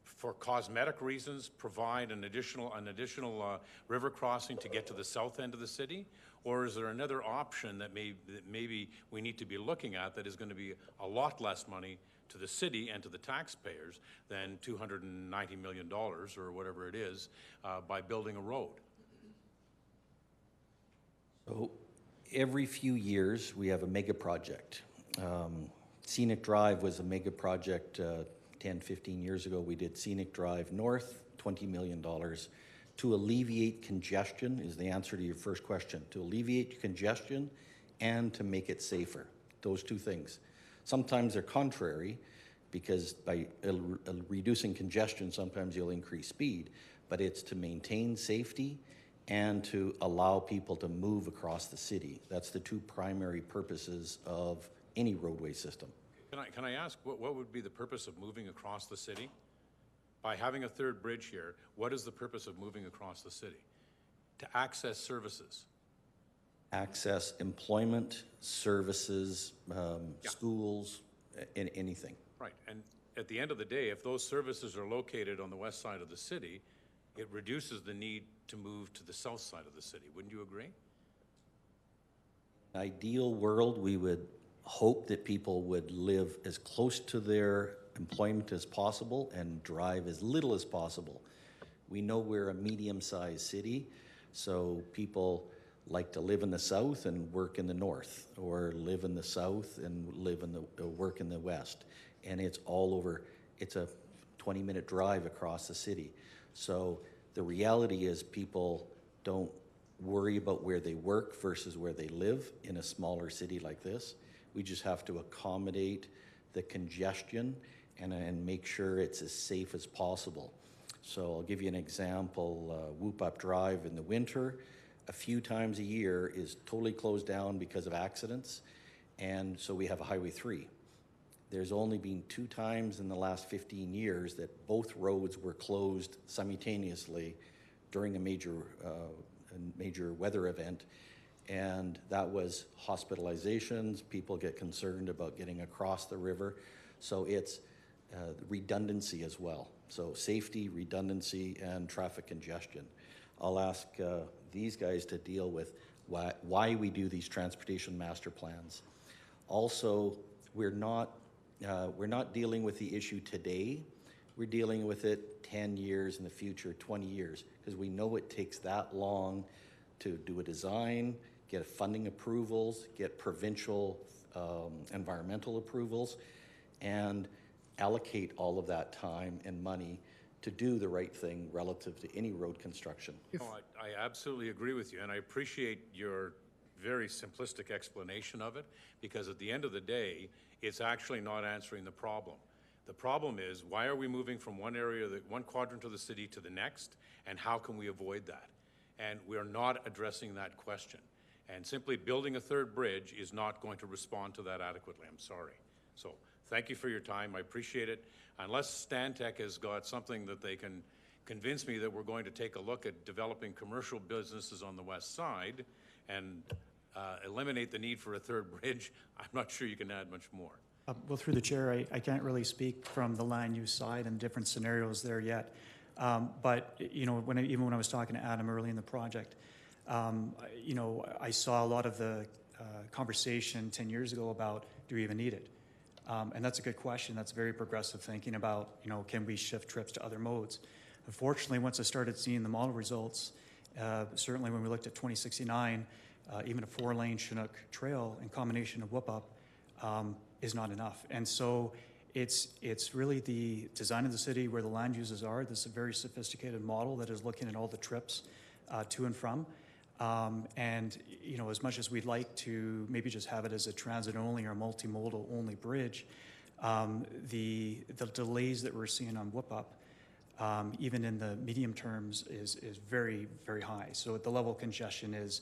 for cosmetic reasons, provide an additional river crossing to get to the south end of the city? Or is there another option that maybe we need to be looking at that is going to be a lot less money to the city and to the taxpayers than $290 million or whatever it is by building a road? So every few years, we have a mega project. Scenic Drive was a mega project 10, 15 years ago. We did Scenic Drive North, $20 million. To alleviate congestion is the answer to your first question. To alleviate congestion and to make it safer. Those two things. Sometimes they're contrary, because by reducing congestion, sometimes you'll increase speed, but it's to maintain safety and to allow people to move across the city. That's the two primary purposes of any roadway system. Can I ask, what would be the purpose of moving across the city? By having a third bridge here, what is the purpose of moving across the city? To access services. Access employment, services, schools, anything. Right, and at the end of the day, if those services are located on the west side of the city, it reduces the need to move to the south side of the city. Wouldn't you agree? Ideal world, we would hope that people would live as close to their employment as possible and drive as little as possible. We know we're a medium-sized city, so people like to live in the south and work in the north, or live in the south and work in the west. And it's all over. It's a 20-minute drive across the city. So the reality is people don't worry about where they work versus where they live in a smaller city like this. We just have to accommodate the congestion and make sure it's as safe as possible. So I'll give you an example. Whoop Up Drive in the winter, a few times a year, is totally closed down because of accidents, and so we have a Highway 3. There's only been 2 times in the last 15 years that both roads were closed simultaneously during a major weather event, and that was hospitalizations. People get concerned about getting across the river, so it's redundancy as well. So safety, redundancy, and traffic congestion. I'll ask these guys to deal with why we do these transportation master plans. Also, we're not dealing with the issue today. We're dealing with it 10 years in the future, 20 years, because we know it takes that long to do a design, get funding approvals, get provincial environmental approvals, and allocate all of that time and money to do the right thing relative to any road construction. I absolutely agree with you, and I appreciate your very simplistic explanation of it, because at the end of the day, it's actually not answering the problem. The problem is, why are we moving from one quadrant of the city to the next, and how can we avoid that? And we're not addressing that question. And simply building a third bridge is not going to respond to that adequately. I'm sorry. So thank you for your time. I appreciate it. Unless Stantec has got something that they can convince me that we're going to take a look at developing commercial businesses on the west side and eliminate the need for a third bridge, I'm not sure you can add much more. Well, through the chair, I can't really speak from the land use side and different scenarios there yet. But, you know, even when I was talking to Adam early in the project, you know, I saw a lot of the conversation 10 years ago about, do we even need it? And that's a good question. That's very progressive thinking about, you know, can we shift trips to other modes? Unfortunately, once I started seeing the model results, certainly when we looked at 2069, even a 4-lane Chinook trail in combination of Whoop Up is not enough. And so it's really the design of the city where the land uses are. This is a very sophisticated model that is looking at all the trips to and from. And, you know, as much as we'd like to maybe just have it as a transit-only or multimodal-only bridge, the delays that we're seeing on Whoop-Up, even in the medium terms, is very, very high. So the level of congestion is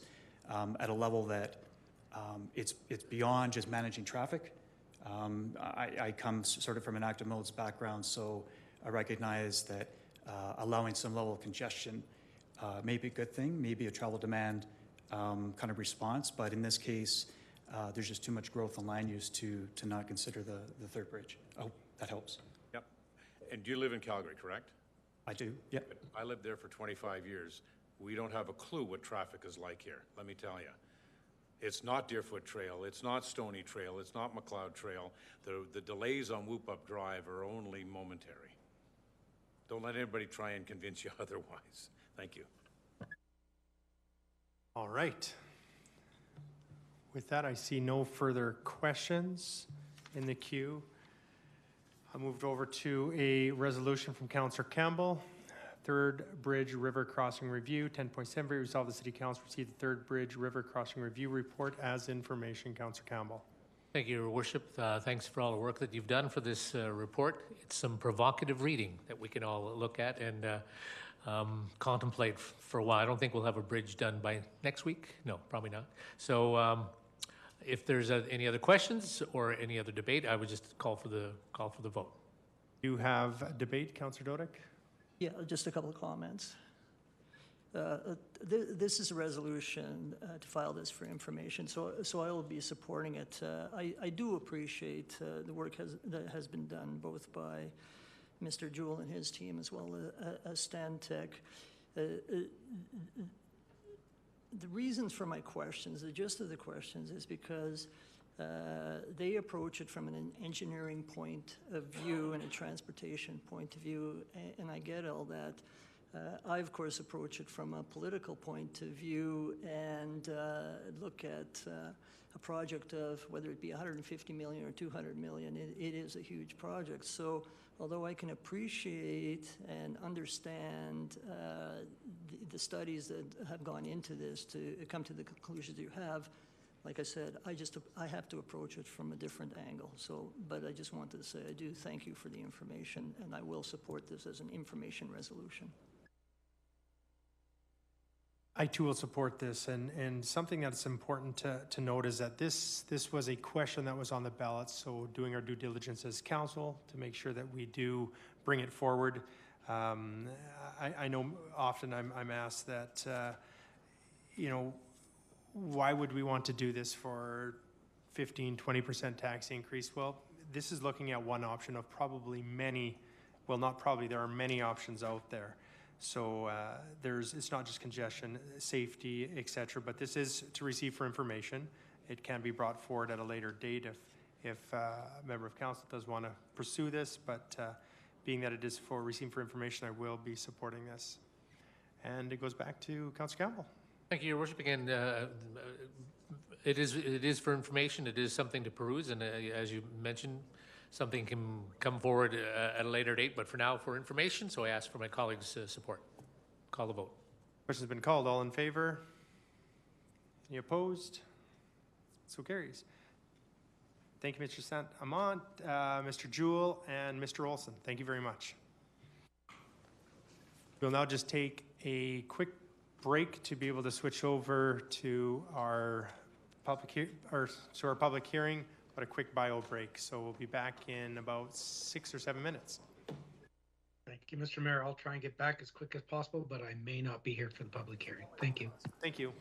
at a level that it's beyond just managing traffic. I come sort of from an active modes background, so I recognize that allowing some level of congestion may be a good thing, maybe a travel demand kind of response, but in this case, there's just too much growth in land use to not consider the third bridge. I hope that helps. Yep. And you live in Calgary, correct? I do, yep. I lived there for 25 years. We don't have a clue what traffic is like here, let me tell you. It's not Deerfoot Trail, it's not Stony Trail, it's not McLeod Trail. The delays on Whoop-Up Drive are only momentary. Don't let anybody try and convince you otherwise. Thank you. All right. With that, I see no further questions in the queue. I moved over to a resolution from Councillor Campbell. Third Bridge River Crossing Review, 10.7, resolve the City Council receive the Third Bridge River Crossing Review report as information. Councillor Campbell. Thank you, Your Worship. Thanks for all the work that you've done for this report. It's some provocative reading that we can all look at and contemplate for a while. I don't think we'll have a bridge done by next week. No, probably not. So if there's any other questions or any other debate, I would just call for the vote. Do you have a debate, Councillor Dodick? Yeah, just a couple of comments. This is a resolution to file this for information, so I will be supporting it. I do appreciate the work that has been done both by Mr. Jewell and his team as well as Stantec. The reasons for my questions, the gist of the questions, is because they approach it from an engineering point of view and a transportation point of view, and I get all that. I, of course, approach it from a political point of view and look at a project of whether it be 150 million or 200 million. It is a huge project. So although I can appreciate and understand the studies that have gone into this to come to the conclusions you have, like I said, I have to approach it from a different angle. So, but I just wanted to say I do thank you for the information, and I will support this as an information resolution. I too will support this, and something that's important to note is that this was a question that was on the ballot, so doing our due diligence as council to make sure that we do bring it forward. I know often I'm asked that, you know, why would we want to do this for 15-20% tax increase? Well, this is looking at one option of probably many, well, not probably, there are many options out there. So it's not just congestion, safety, et cetera, but this is to receive for information. It can be brought forward at a later date if a member of council does want to pursue this, but being that it is for receiving for information, I will be supporting this. And it goes back to Councillor Campbell. Thank you, Your Worship. Again, it is for information. It is something to peruse, and as you mentioned, something can come forward at a later date, but for now, for information, so I ask for my colleagues' support. Call the vote. Question's been called. All in favor? Any opposed? So carries. Thank you, Mr. Saint-Amant, Mr. Jewell, and Mr. Olson. Thank you very much. We'll now just take a quick break to be able to switch over to our public hearing, but a quick bio break. So we'll be back in about 6 or 7 minutes. Thank you, Mr. Mayor. I'll try and get back as quick as possible, but I may not be here for the public hearing. Thank you. Thank you.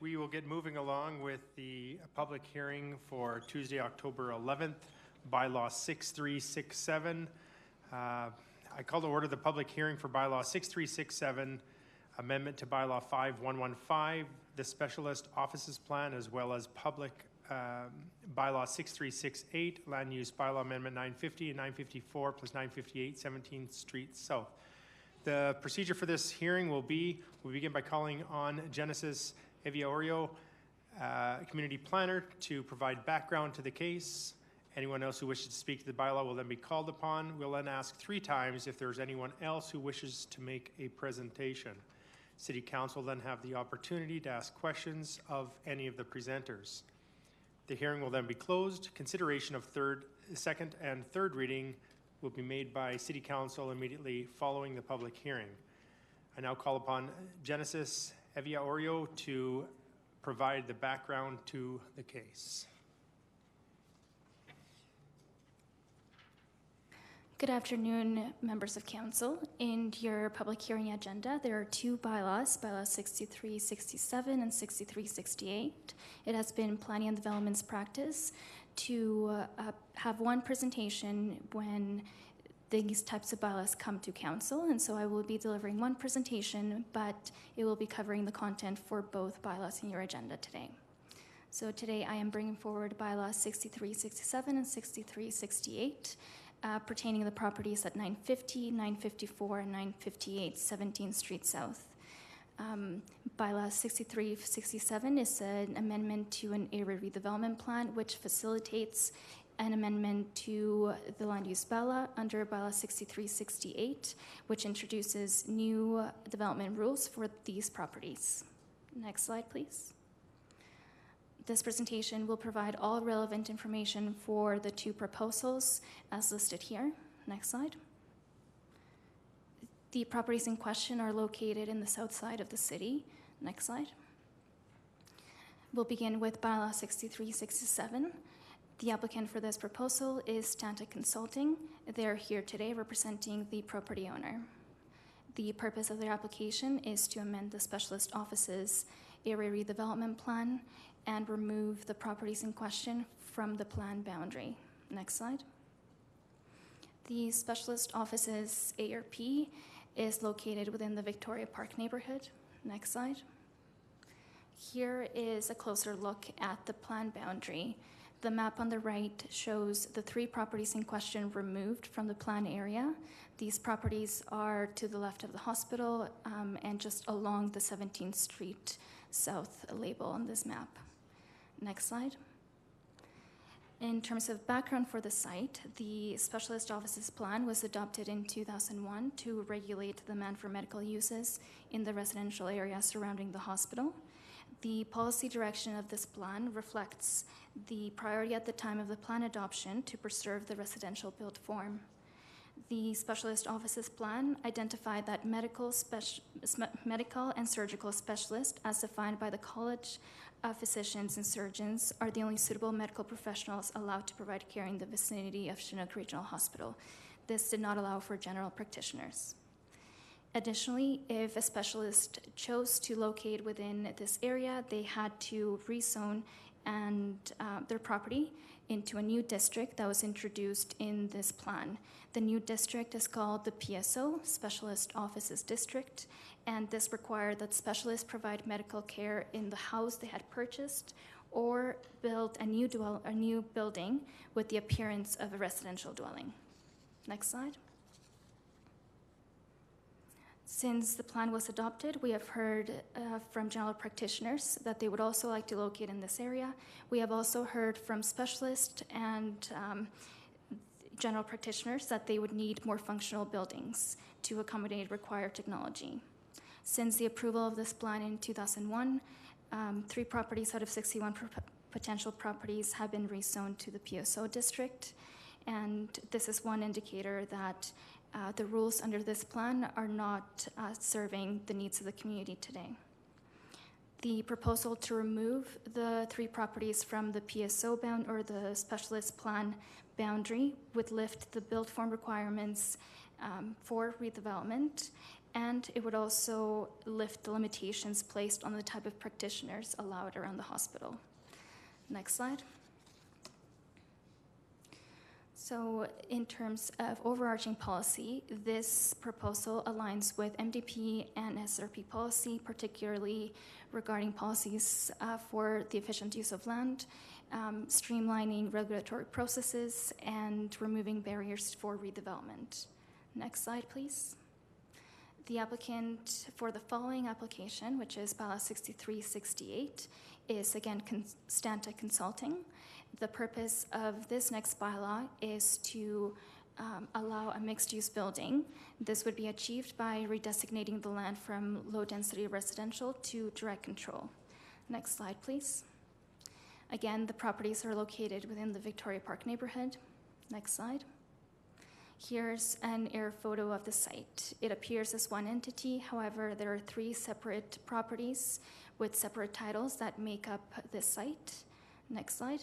We will get moving along with the public hearing for Tuesday, October 11th, bylaw 6367. I call to order the public hearing for bylaw 6367, amendment to bylaw 5115, the specialist offices plan, as well as public bylaw 6368, land use bylaw amendment 950 and 954 plus 958, 17th Street South. The procedure for this hearing will be, we begin by calling on Genesis Eviaorio, community planner, to provide background to the case. Anyone else who wishes to speak to the bylaw will then be called upon. We'll then ask 3 times if there's anyone else who wishes to make a presentation. City Council then have the opportunity to ask questions of any of the presenters. The hearing will then be closed. Consideration of second and third reading will be made by City Council immediately following the public hearing. I now call upon Genesis Eviaorio to provide the background to the case. Good afternoon, members of council. In your public hearing agenda, there are 2 bylaws, bylaw 6367 and 6368. It has been planning and development's practice to have one presentation when these types of bylaws come to council, and so I will be delivering one presentation, but it will be covering the content for both bylaws in your agenda today. So today I am bringing forward bylaws 6367 and 6368, pertaining to the properties at 950, 954, and 958 17th Street South. Bylaw 6367 is an amendment to an area redevelopment plan, which facilitates an amendment to the land use bylaw under bylaw 6368, which introduces new development rules for these properties. Next slide, please. This presentation will provide all relevant information for the 2 proposals as listed here. Next slide. The properties in question are located in the south side of the city. Next slide. We'll begin with bylaw 6367. The applicant for this proposal is Stantec Consulting. They're here today representing the property owner. The purpose of their application is to amend the specialist office's area redevelopment plan and remove the properties in question from the plan boundary. Next slide. The specialist office's ARP is located within the Victoria Park neighborhood. Next slide. Here is a closer look at the plan boundary. The map on the right shows the 3 properties in question removed from the plan area. These properties are to the left of the hospital and just along the 17th Street South label on this map. Next slide. In terms of background for the site, the specialist office's plan was adopted in 2001 to regulate the demand for medical uses in the residential area surrounding the hospital. The policy direction of this plan reflects the priority at the time of the plan adoption to preserve the residential built form. The specialist office's plan identified that medical and surgical specialists, as defined by the College of Physicians and Surgeons, are the only suitable medical professionals allowed to provide care in the vicinity of Chinook Regional Hospital. This did not allow for general practitioners. Additionally, if a specialist chose to locate within this area, they had to rezone their property into a new district that was introduced in this plan. The new district is called the PSO, Specialist Offices District, and this required that specialists provide medical care in the house they had purchased or build a new building with the appearance of a residential dwelling. Next slide. Since the plan was adopted, we have heard from general practitioners that they would also like to locate in this area. We have also heard from specialists and general practitioners that they would need more functional buildings to accommodate required technology. Since the approval of this plan in 2001, 3 properties out of 61 potential properties have been rezoned to the PSO district, and this is one indicator that the rules under this plan are not serving the needs of the community today. The proposal to remove the 3 properties from the PSO bound or the specialist plan boundary would lift the build form requirements for redevelopment, and it would also lift the limitations placed on the type of practitioners allowed around the hospital. Next slide. So in terms of overarching policy, this proposal aligns with MDP and SRP policy, particularly regarding policies for the efficient use of land, streamlining regulatory processes, and removing barriers for redevelopment. Next slide, please. The applicant for the following application, which is bylaw 6368, is again Stanta Consulting. The purpose of this next bylaw is to allow a mixed-use building. This would be achieved by redesignating the land from low-density residential to direct control. Next slide, please. Again, the properties are located within the Victoria Park neighborhood. Next slide. Here's an air photo of the site. It appears as one entity, however, there are 3 separate properties with separate titles that make up this site. Next slide.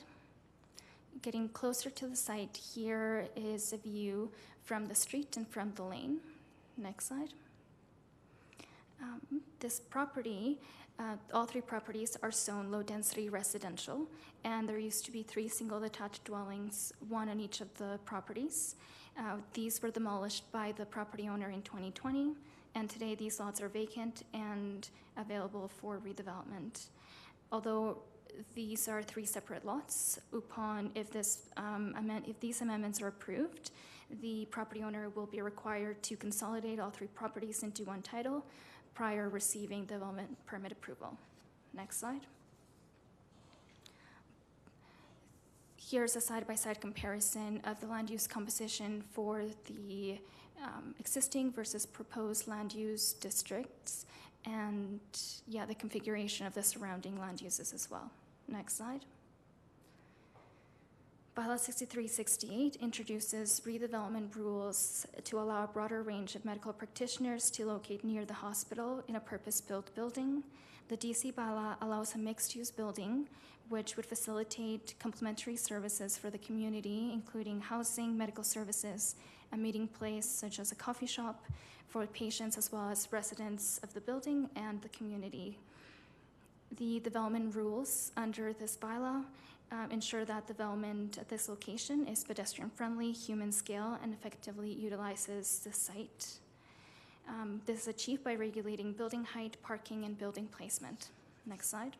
Getting closer to the site, here is a view from the street and from the lane. Next slide. This property, all 3 properties are zoned low-density residential, and there used to be 3 single detached dwellings, 1 on each of the properties. These were demolished by the property owner in 2020, and today these lots are vacant and available for redevelopment. Although these are 3 separate lots, if these amendments are approved, the property owner will be required to consolidate all 3 properties into one title prior receiving development permit approval. Next slide. Here's a side-by-side comparison of the land use composition for the existing versus proposed land use districts, and the configuration of the surrounding land uses as well. Next slide. Bylaw 6368 introduces redevelopment rules to allow a broader range of medical practitioners to locate near the hospital in a purpose-built building. The DC bylaw allows a mixed-use building, which would facilitate complementary services for the community, including housing, medical services, a meeting place such as a coffee shop for patients as well as residents of the building and the community. The development rules under this bylaw ensure that development at this location is pedestrian-friendly, human scale, and effectively utilizes the site. This is achieved by regulating building height, parking, and building placement. Next slide.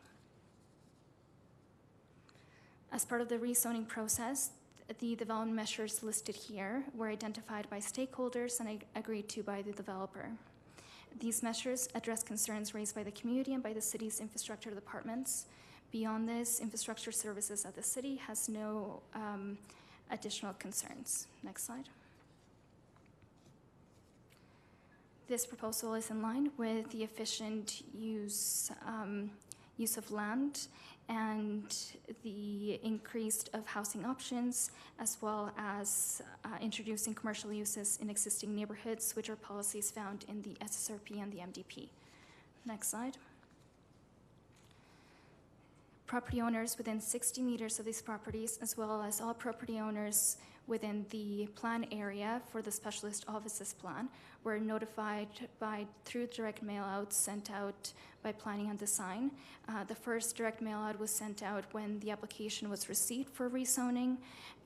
As part of the rezoning process, the development measures listed here were identified by stakeholders and agreed to by the developer. These measures address concerns raised by the community and by the city's infrastructure departments. Beyond this, infrastructure services at the city has no additional concerns. Next slide. This proposal is in line with the efficient use of land and the increased of housing options, as well as introducing commercial uses in existing neighborhoods, which are policies found in the SSRP and the MDP. Next slide. Property owners within 60 meters of these properties, as well as all property owners within the plan area for the specialist offices plan, were notified through direct mail outs sent out by planning and design. The first direct mail out was sent out when the application was received for rezoning,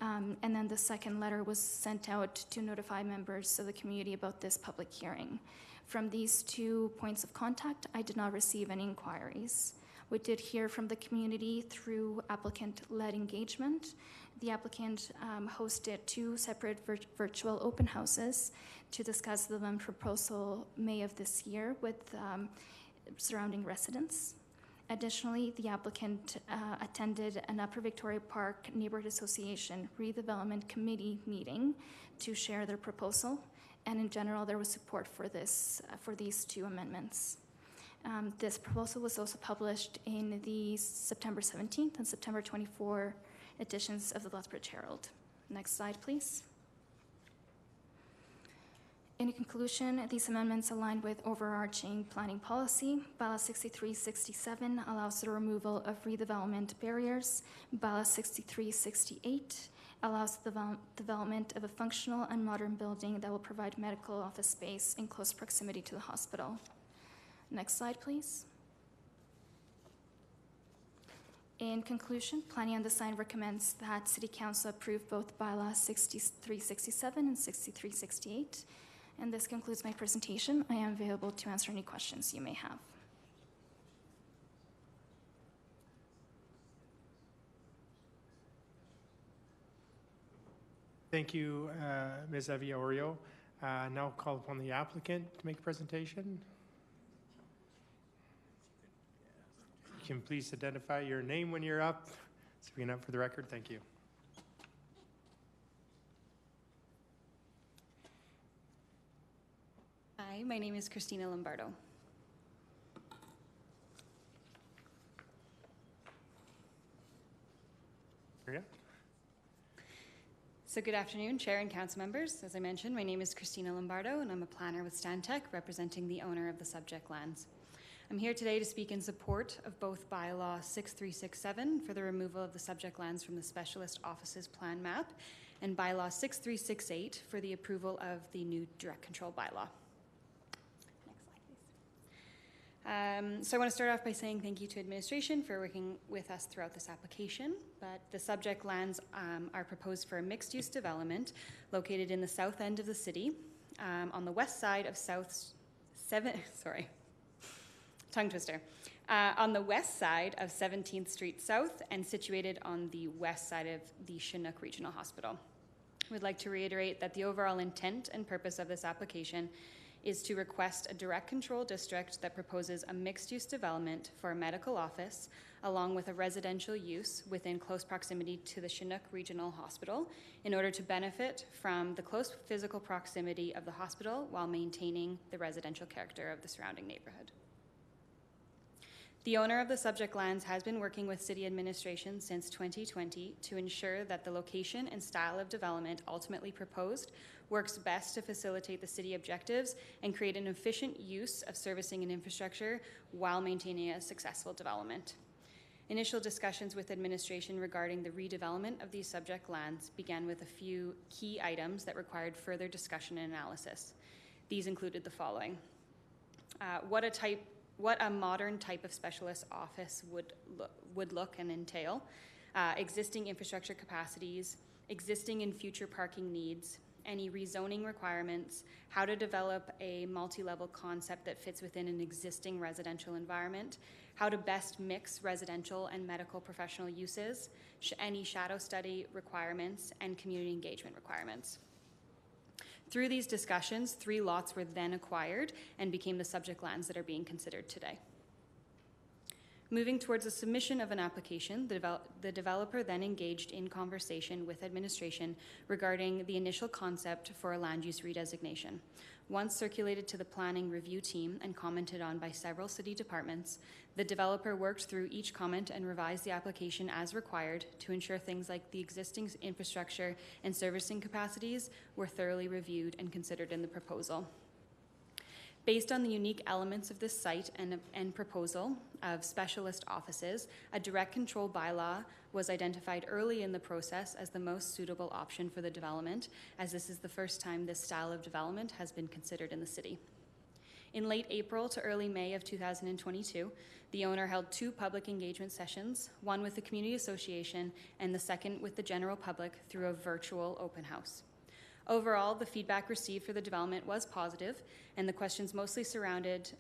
and then the second letter was sent out to notify members of the community about this public hearing. From these 2 points of contact, I did not receive any inquiries. We did hear from the community through applicant-led engagement. The applicant hosted 2 separate virtual open houses to discuss the development proposal May of this year with surrounding residents. Additionally, the applicant attended an Upper Victoria Park Neighborhood Association Redevelopment Committee meeting to share their proposal, and in general, there was support for these 2 amendments. This proposal was also published in the September 17th and September 24 editions of the Lethbridge Herald. Next slide, please. In conclusion, these amendments align with overarching planning policy. Bylaw 6367 allows the removal of redevelopment barriers. Bylaw 6368 allows the development of a functional and modern building that will provide medical office space in close proximity to the hospital. Next slide, please. In conclusion, Planning and Design recommends that City Council approve both bylaws 6367 and 6368. And this concludes my presentation. I am available to answer any questions you may have. Thank you, Ms. Eviorio. Now call upon the applicant to make a presentation. You can please identify your name when you're up. Speaking up for the record, thank you. Hi, my name is Christina Lombardo. Here you go. So good afternoon, Chair and Council members. As I mentioned, my name is Christina Lombardo, and I'm a planner with Stantec, representing the owner of the subject lands. I'm here today to speak in support of both Bylaw 6367 for the removal of the subject lands from the Specialist Offices Plan Map and Bylaw 6368 for the approval of the new Direct Control Bylaw. So I want to start off by saying thank you to administration for working with us throughout this application. But the subject lands are proposed for a mixed-use development located in the south end of the city, on the west side of on the west side of 17th Street South and situated on the west side of the Chinook Regional Hospital. We'd like to reiterate that the overall intent and purpose of this application is to request a direct control district that proposes a mixed-use development for a medical office, along with a residential use within close proximity to the Chinook Regional Hospital, in order to benefit from the close physical proximity of the hospital while maintaining the residential character of the surrounding neighborhood. The owner of the subject lands has been working with city administration since 2020 to ensure that the location and style of development ultimately proposed works best to facilitate the city objectives and create an efficient use of servicing and infrastructure while maintaining a successful development. Initial discussions with administration regarding the redevelopment of these subject lands began with a few key items that required further discussion and analysis. These included the following. What a modern type of specialist office would look and entail, existing infrastructure capacities, existing and future parking needs, any rezoning requirements, how to develop a multi-level concept that fits within an existing residential environment, how to best mix residential and medical professional uses, any shadow study requirements, and community engagement requirements. Through these discussions, 3 lots were then acquired and became the subject lands that are being considered today. Moving towards the submission of an application, the developer then engaged in conversation with administration regarding the initial concept for a land use redesignation. Once circulated to the planning review team and commented on by several city departments, the developer worked through each comment and revised the application as required to ensure things like the existing infrastructure and servicing capacities were thoroughly reviewed and considered in the proposal. Based on the unique elements of this site and proposal of specialist offices, a direct control bylaw was identified early in the process as the most suitable option for the development, as this is the first time this style of development has been considered in the city. In late April to early May of 2022, the owner held 2 public engagement sessions, one with the community association and the second with the general public through a virtual open house. Overall, the feedback received for the development was positive, and the questions mostly surrounded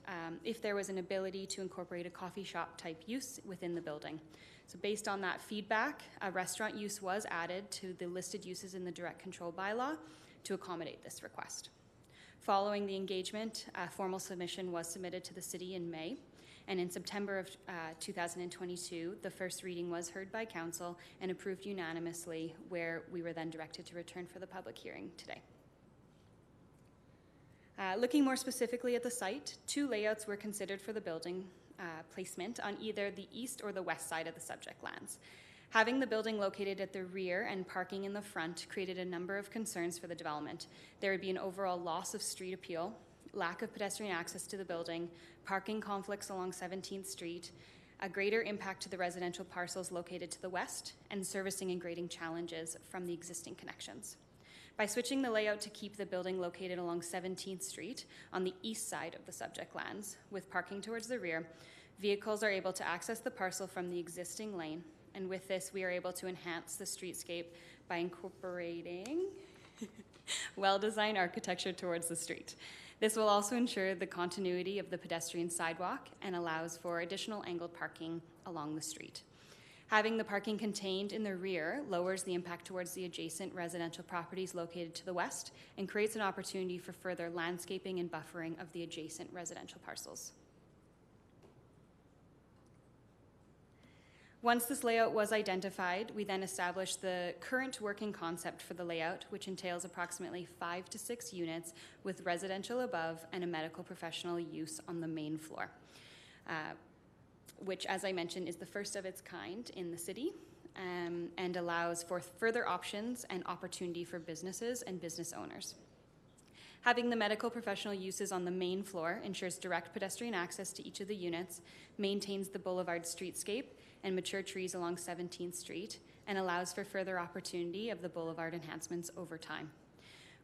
if there was an ability to incorporate a coffee shop type use within the building. So based on that feedback, a restaurant use was added to the listed uses in the direct control bylaw to accommodate this request. Following the engagement, a formal submission was submitted to the city in May, and in September of 2022, the first reading was heard by council and approved unanimously, where we were then directed to return for the public hearing today. Looking more specifically at the site, 2 layouts were considered for the building placement on either the east or the west side of the subject lands. Having the building located at the rear and parking in the front created a number of concerns for the development. There would be an overall loss of street appeal, lack of pedestrian access to the building, parking conflicts along 17th Street, a greater impact to the residential parcels located to the west, and servicing and grading challenges from the existing connections. By switching the layout to keep the building located along 17th Street on the east side of the subject lands, with parking towards the rear, vehicles are able to access the parcel from the existing lane, and with this, we are able to enhance the streetscape by incorporating well-designed architecture towards the street. This will also ensure the continuity of the pedestrian sidewalk and allows for additional angled parking along the street. Having the parking contained in the rear lowers the impact towards the adjacent residential properties located to the west and creates an opportunity for further landscaping and buffering of the adjacent residential parcels. Once this layout was identified, we then established the current working concept for the layout, which entails approximately 5 to 6 units with residential above and a medical professional use on the main floor, which, as I mentioned, is the first of its kind in the city and allows for further options and opportunity for businesses and business owners. Having the medical professional uses on the main floor ensures direct pedestrian access to each of the units, maintains the boulevard streetscape and mature trees along 17th Street, and allows for further opportunity of the boulevard enhancements over time.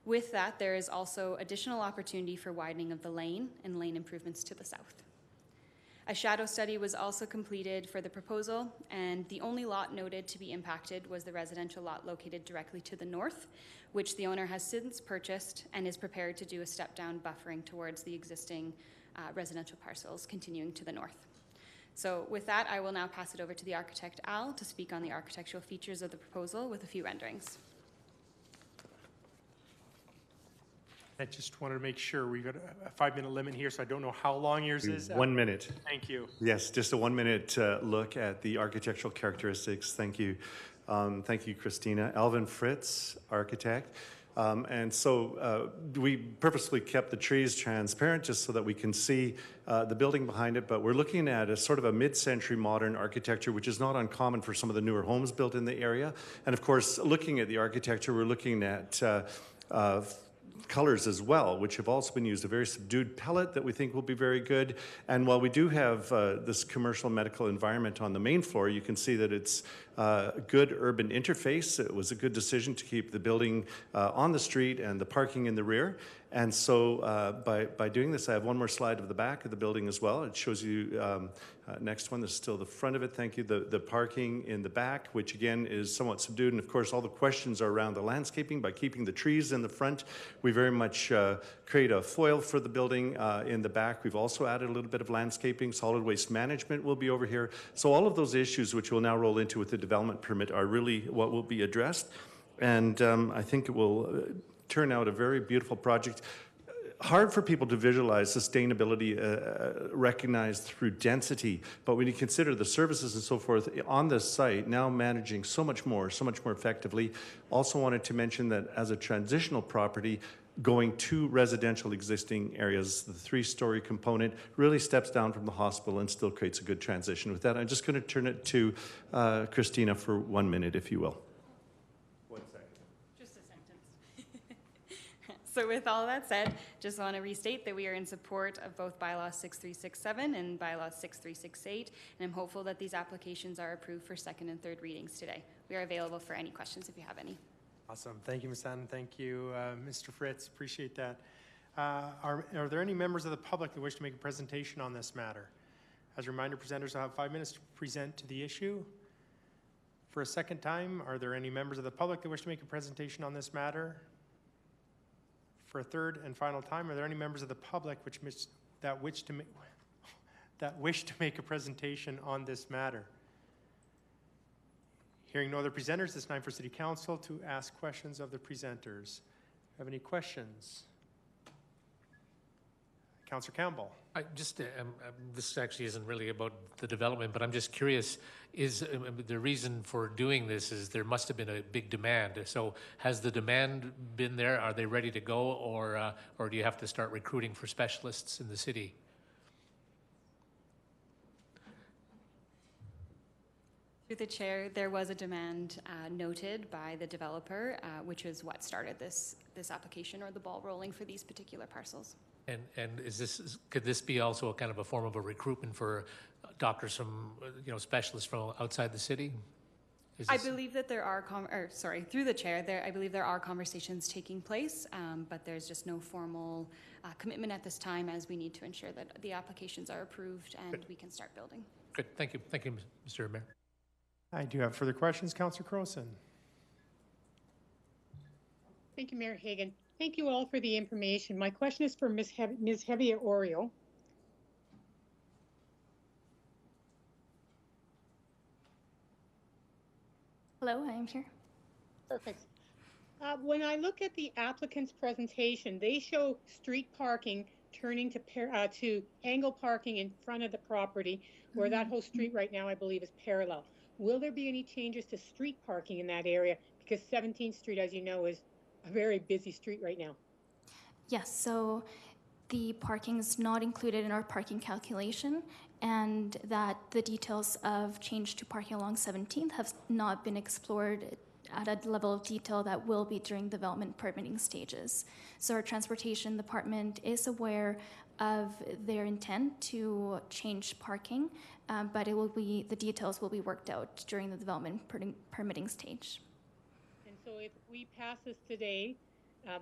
With that, there is also additional opportunity for widening of the lane and lane improvements to the south. A shadow study was also completed for the proposal, and the only lot noted to be impacted was the residential lot located directly to the north, which the owner has since purchased and is prepared to do a step-down buffering towards the existing residential parcels continuing to the north. So with that, I will now pass it over to the architect, Al, to speak on the architectural features of the proposal with a few renderings. I just wanted to make sure we've got a 5-minute limit here, so I don't know how long yours is. 1 minute. Thank you. Yes, just a 1-minute look at the architectural characteristics. Thank you. Thank you, Christina. Alvin Fritz, architect. We purposely kept the trees transparent just so that we can see the building behind it, but we're looking at a sort of a mid-century modern architecture, which is not uncommon for some of the newer homes built in the area. And of course, looking at the architecture, we're looking at colors as well, which have also been used. A very subdued palette that we think will be very good. And while we do have this commercial medical environment on the main floor, you can see that it's a good urban interface. It was a good decision to keep the building on the street and the parking in the rear. And so by doing this, I have one more slide of the back of the building as well. It shows you, next one, this is still the front of it. Thank you. The parking in the back, which again is somewhat subdued. And of course, all the questions are around the landscaping. By keeping the trees in the front, we very much create a foil for the building in the back. We've also added a little bit of landscaping. Solid waste management will be over here. So all of those issues, which we'll now roll into with the development permit, are really what will be addressed. And I think it will turn out a very beautiful project. Hard for people to visualize sustainability recognized through density, but when you consider the services and so forth on this site, now managing so much more effectively. Also wanted to mention that as a transitional property, going to residential existing areas, the 3-story component really steps down from the hospital and still creates a good transition. With that, I'm just going to turn it to Christina for 1 minute, if you will. So with all that said, just want to restate that we are in support of both bylaw 6367 and bylaw 6368, and I'm hopeful that these applications are approved for second and third readings today. We are available for any questions if you have any. Awesome. Thank you, Ms. Sutton. Thank you, Mr. Fritz. Appreciate that. Are there any members of the public that wish to make a presentation on this matter? As a reminder, presenters will have 5 minutes to present to the issue. For a second time, are there any members of the public that wish to make a presentation on this matter? For a third and final time, are there any members of the public that wish to make a presentation on this matter? Hearing no other presenters, it's time for City Council to ask questions of the presenters. Have any questions? Councillor Campbell. This actually isn't really about the development, but I'm just curious, is the reason for doing this is there must have been a big demand. So has the demand been there? Are they ready to go, or do you have to start recruiting for specialists in the city? Through the chair, there was a demand noted by the developer, which is what started this application or the ball rolling for these particular parcels. And could this be also a kind of a form of a recruitment for doctors from, specialists from outside the city? I believe that there are, through the chair, I believe there are conversations taking place, but there's just no formal commitment at this time, as we need to ensure that the applications are approved and we can start building. Good, thank you, Mr. Mayor. I do have further questions. Councillor Croson. Thank you, Mayor Hagan. Thank you all for the information. My question is for Ms. Hevia Oriol. Hello, I am here. Perfect. When I look at the applicant's presentation, they show street parking turning to angle parking in front of the property, where that whole street right now, I believe, is parallel. Will there be any changes to street parking in that area? Because 17th Street, as you know, is a very busy street right now. Yes, so the parking is not included in our parking calculation, and that the details of change to parking along 17th have not been explored at a level of detail that will be during development permitting stages. So our transportation department is aware of their intent to change parking, but the details will be worked out during the development permitting stage. And so if we pass this today,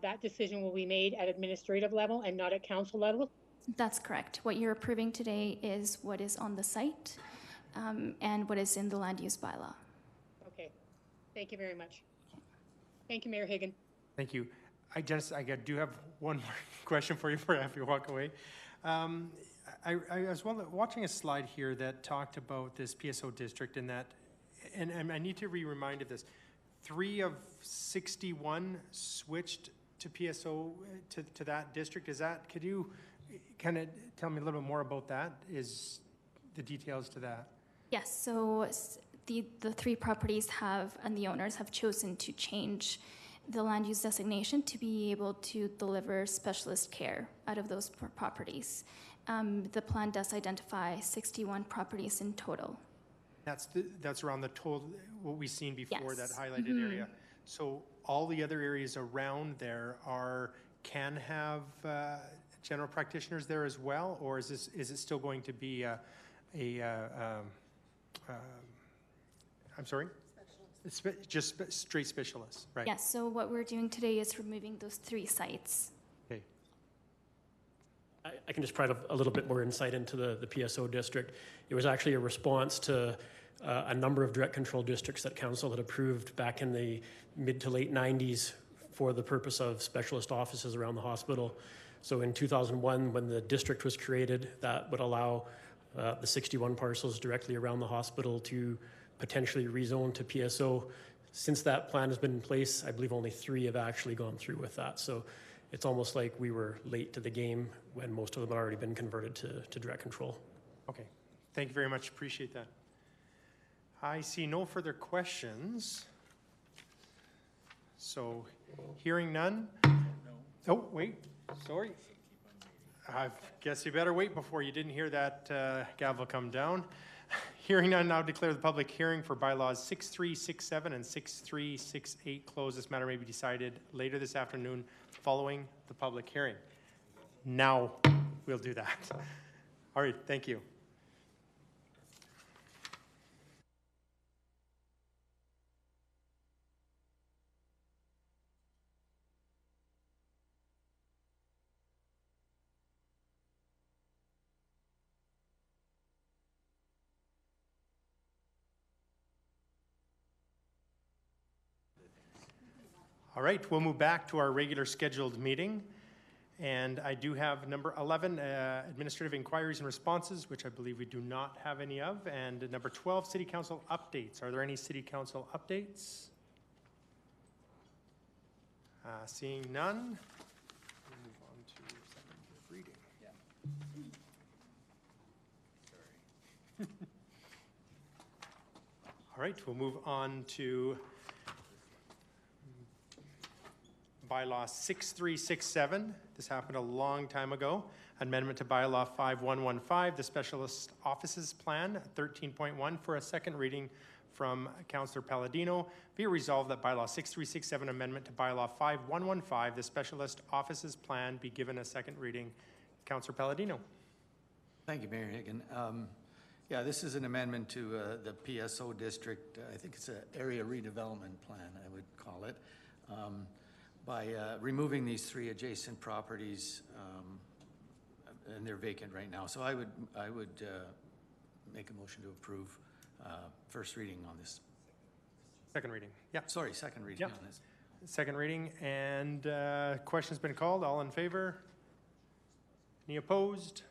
that decision will be made at administrative level and not at council level? That's correct. What you're approving today is what is on the site and what is in the land use bylaw. Okay. Thank you very much. Thank you, Mayor Hagan. Thank you. I do have one more question for you before I have to walk away. I was watching a slide here that talked about this PSO district and I need to be reminded this. 3 of 61 switched to PSO to that district. Could you kind of tell me a little bit more about that? Is the details to that? Yes, so the 3 properties and the owners have chosen to change the land use designation to be able to deliver specialist care out of those properties. The plan does identify 61 properties in total. That's around the total, what we've seen before, Yes. that highlighted area. So all the other areas around there can have general practitioners there as well, or is it still going to be I'm sorry? Just straight specialists, right? Yes, so what we're doing today is removing those 3 sites. Okay. I can just provide a little bit more insight into the PSO district. It was actually a response to a number of direct control districts that council had approved back in the mid to late 90s for the purpose of specialist offices around the hospital. So in 2001, when the district was created, that would allow the 61 parcels directly around the hospital to potentially rezone to PSO. Since that plan has been in place, I believe only 3 have actually gone through with that. So it's almost like we were late to the game when most of them had already been converted to direct control. Okay. Thank you very much. Appreciate that. I see no further questions. So hearing none. Oh, wait. Sorry. I guess you better wait before you didn't hear that gavel come down. Hearing none, now declare the public hearing for bylaws 6367 and 6368 closed. This matter may be decided later this afternoon following the public hearing. Now we'll do that. All right, thank you. All right, we'll move back to our regular scheduled meeting. And I do have number 11, administrative inquiries and responses, which I believe we do not have any of. And number 12, city council updates. Are there any city council updates? Seeing none, we'll move on to second reading. All right, we'll move on to bylaw 6367. This happened a long time ago. Amendment to bylaw 5115, the specialist offices plan, 13.1 for a second reading from Councillor Palladino. Be it resolved that bylaw 6367 amendment to bylaw 5115, the specialist offices plan, be given a second reading. Councillor Palladino. Thank you, Mayor Higgin. Yeah, this is an amendment to the PSO district. I think it's an area redevelopment plan, I would call it, by removing these 3 adjacent properties, and they're vacant right now. So I would make a motion to approve first reading on this. Second reading. Yeah. Sorry, second reading on this. Second reading, and question's been called. All in favor? Any opposed?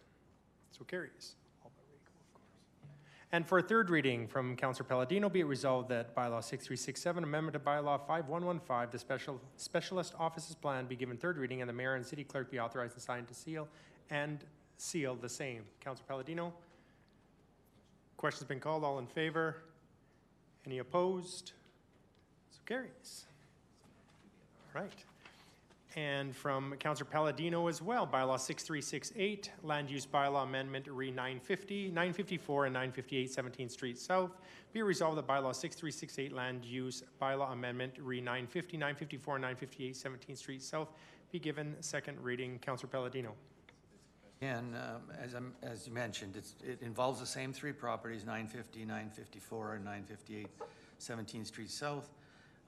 So carries. And for a third reading from Councillor Palladino, be it resolved that bylaw 6367, amendment to bylaw 5115, the specialist offices plan, be given third reading, and the mayor and city clerk be authorized and signed to seal the same. Councillor Palladino. Question's been called. All in favor? Any opposed? So carries. All right. And from Councillor Palladino as well, bylaw 6368, land use bylaw amendment re 950, 954 and 958 17th Street South. Be resolved that bylaw 6368 land use bylaw amendment re 950, 954 and 958 17th Street South be given second reading. Councillor Palladino. And as you mentioned, it involves the same 3 properties, 950, 954, and 958 17th Street South.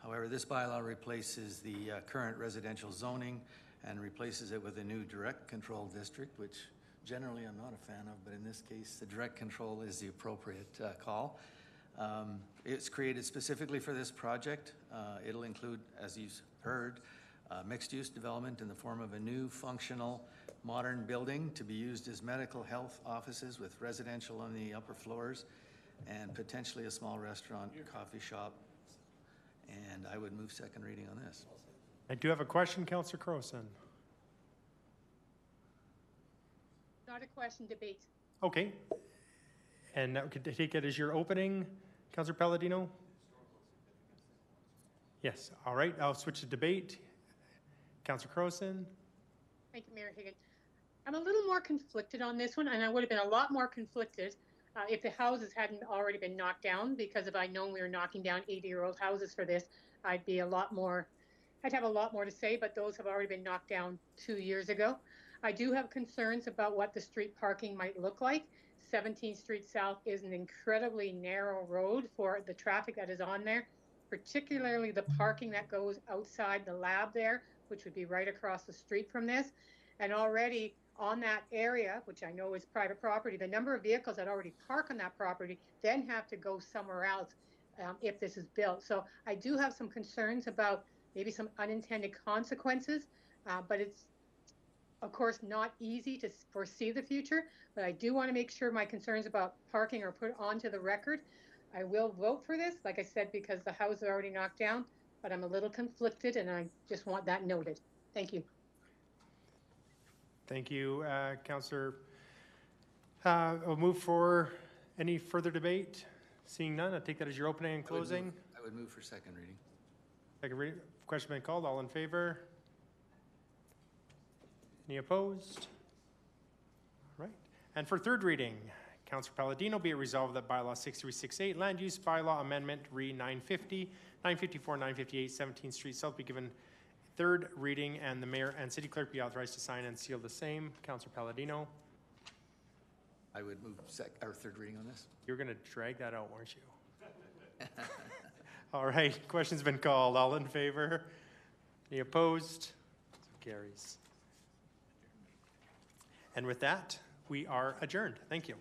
However, this bylaw replaces the current residential zoning and replaces it with a new direct control district, which generally I'm not a fan of, but in this case, the direct control is the appropriate call. It's created specifically for this project. It'll include, as you've heard, mixed-use development in the form of a new functional modern building to be used as medical health offices with residential on the upper floors and potentially a small restaurant, coffee shop. And I would move second reading on this. I do have a question, Councillor Crowson. Not a question, debate. Okay. And now could I take it as your opening, Councillor Palladino? Yes. All right. I'll switch to debate. Councillor Crowson. Thank you, Mayor Higgin. I'm a little more conflicted on this one, and I would have been a lot more conflicted if the houses hadn't already been knocked down, because if I'd known we were knocking down 80-year-old houses for this, I'd have a lot more to say, but those have already been knocked down 2 years ago. I do have concerns about what the street parking might look like. 17th Street South is an incredibly narrow road for the traffic that is on there, particularly the parking that goes outside the lab there, which would be right across the street from this. And already on that area, which I know is private property, the number of vehicles that already park on that property then have to go somewhere else if this is built. So I do have some concerns about maybe some unintended consequences, but it's of course not easy to foresee the future, but I do want to make sure my concerns about parking are put onto the record. I will vote for this, like I said, because the house is already knocked down, but I'm a little conflicted and I just want that noted. Thank you. Thank you, Councillor. We'll move for any further debate. Seeing none, I take that as your opening and closing. I would move for second reading. Second reading. Question been called. All in favor? Any opposed? All right. And for third reading, Councillor Palladino, be it resolved that bylaw 6368, land use bylaw amendment re 950, 954, 958, 17th Street South be given third reading, and the mayor and city clerk be authorized to sign and seal the same. Councillor Palladino. I would move third reading on this. You're going to drag that out, weren't you? All right. Question's been called. All in favor? Any opposed? So carries. And with that, we are adjourned. Thank you.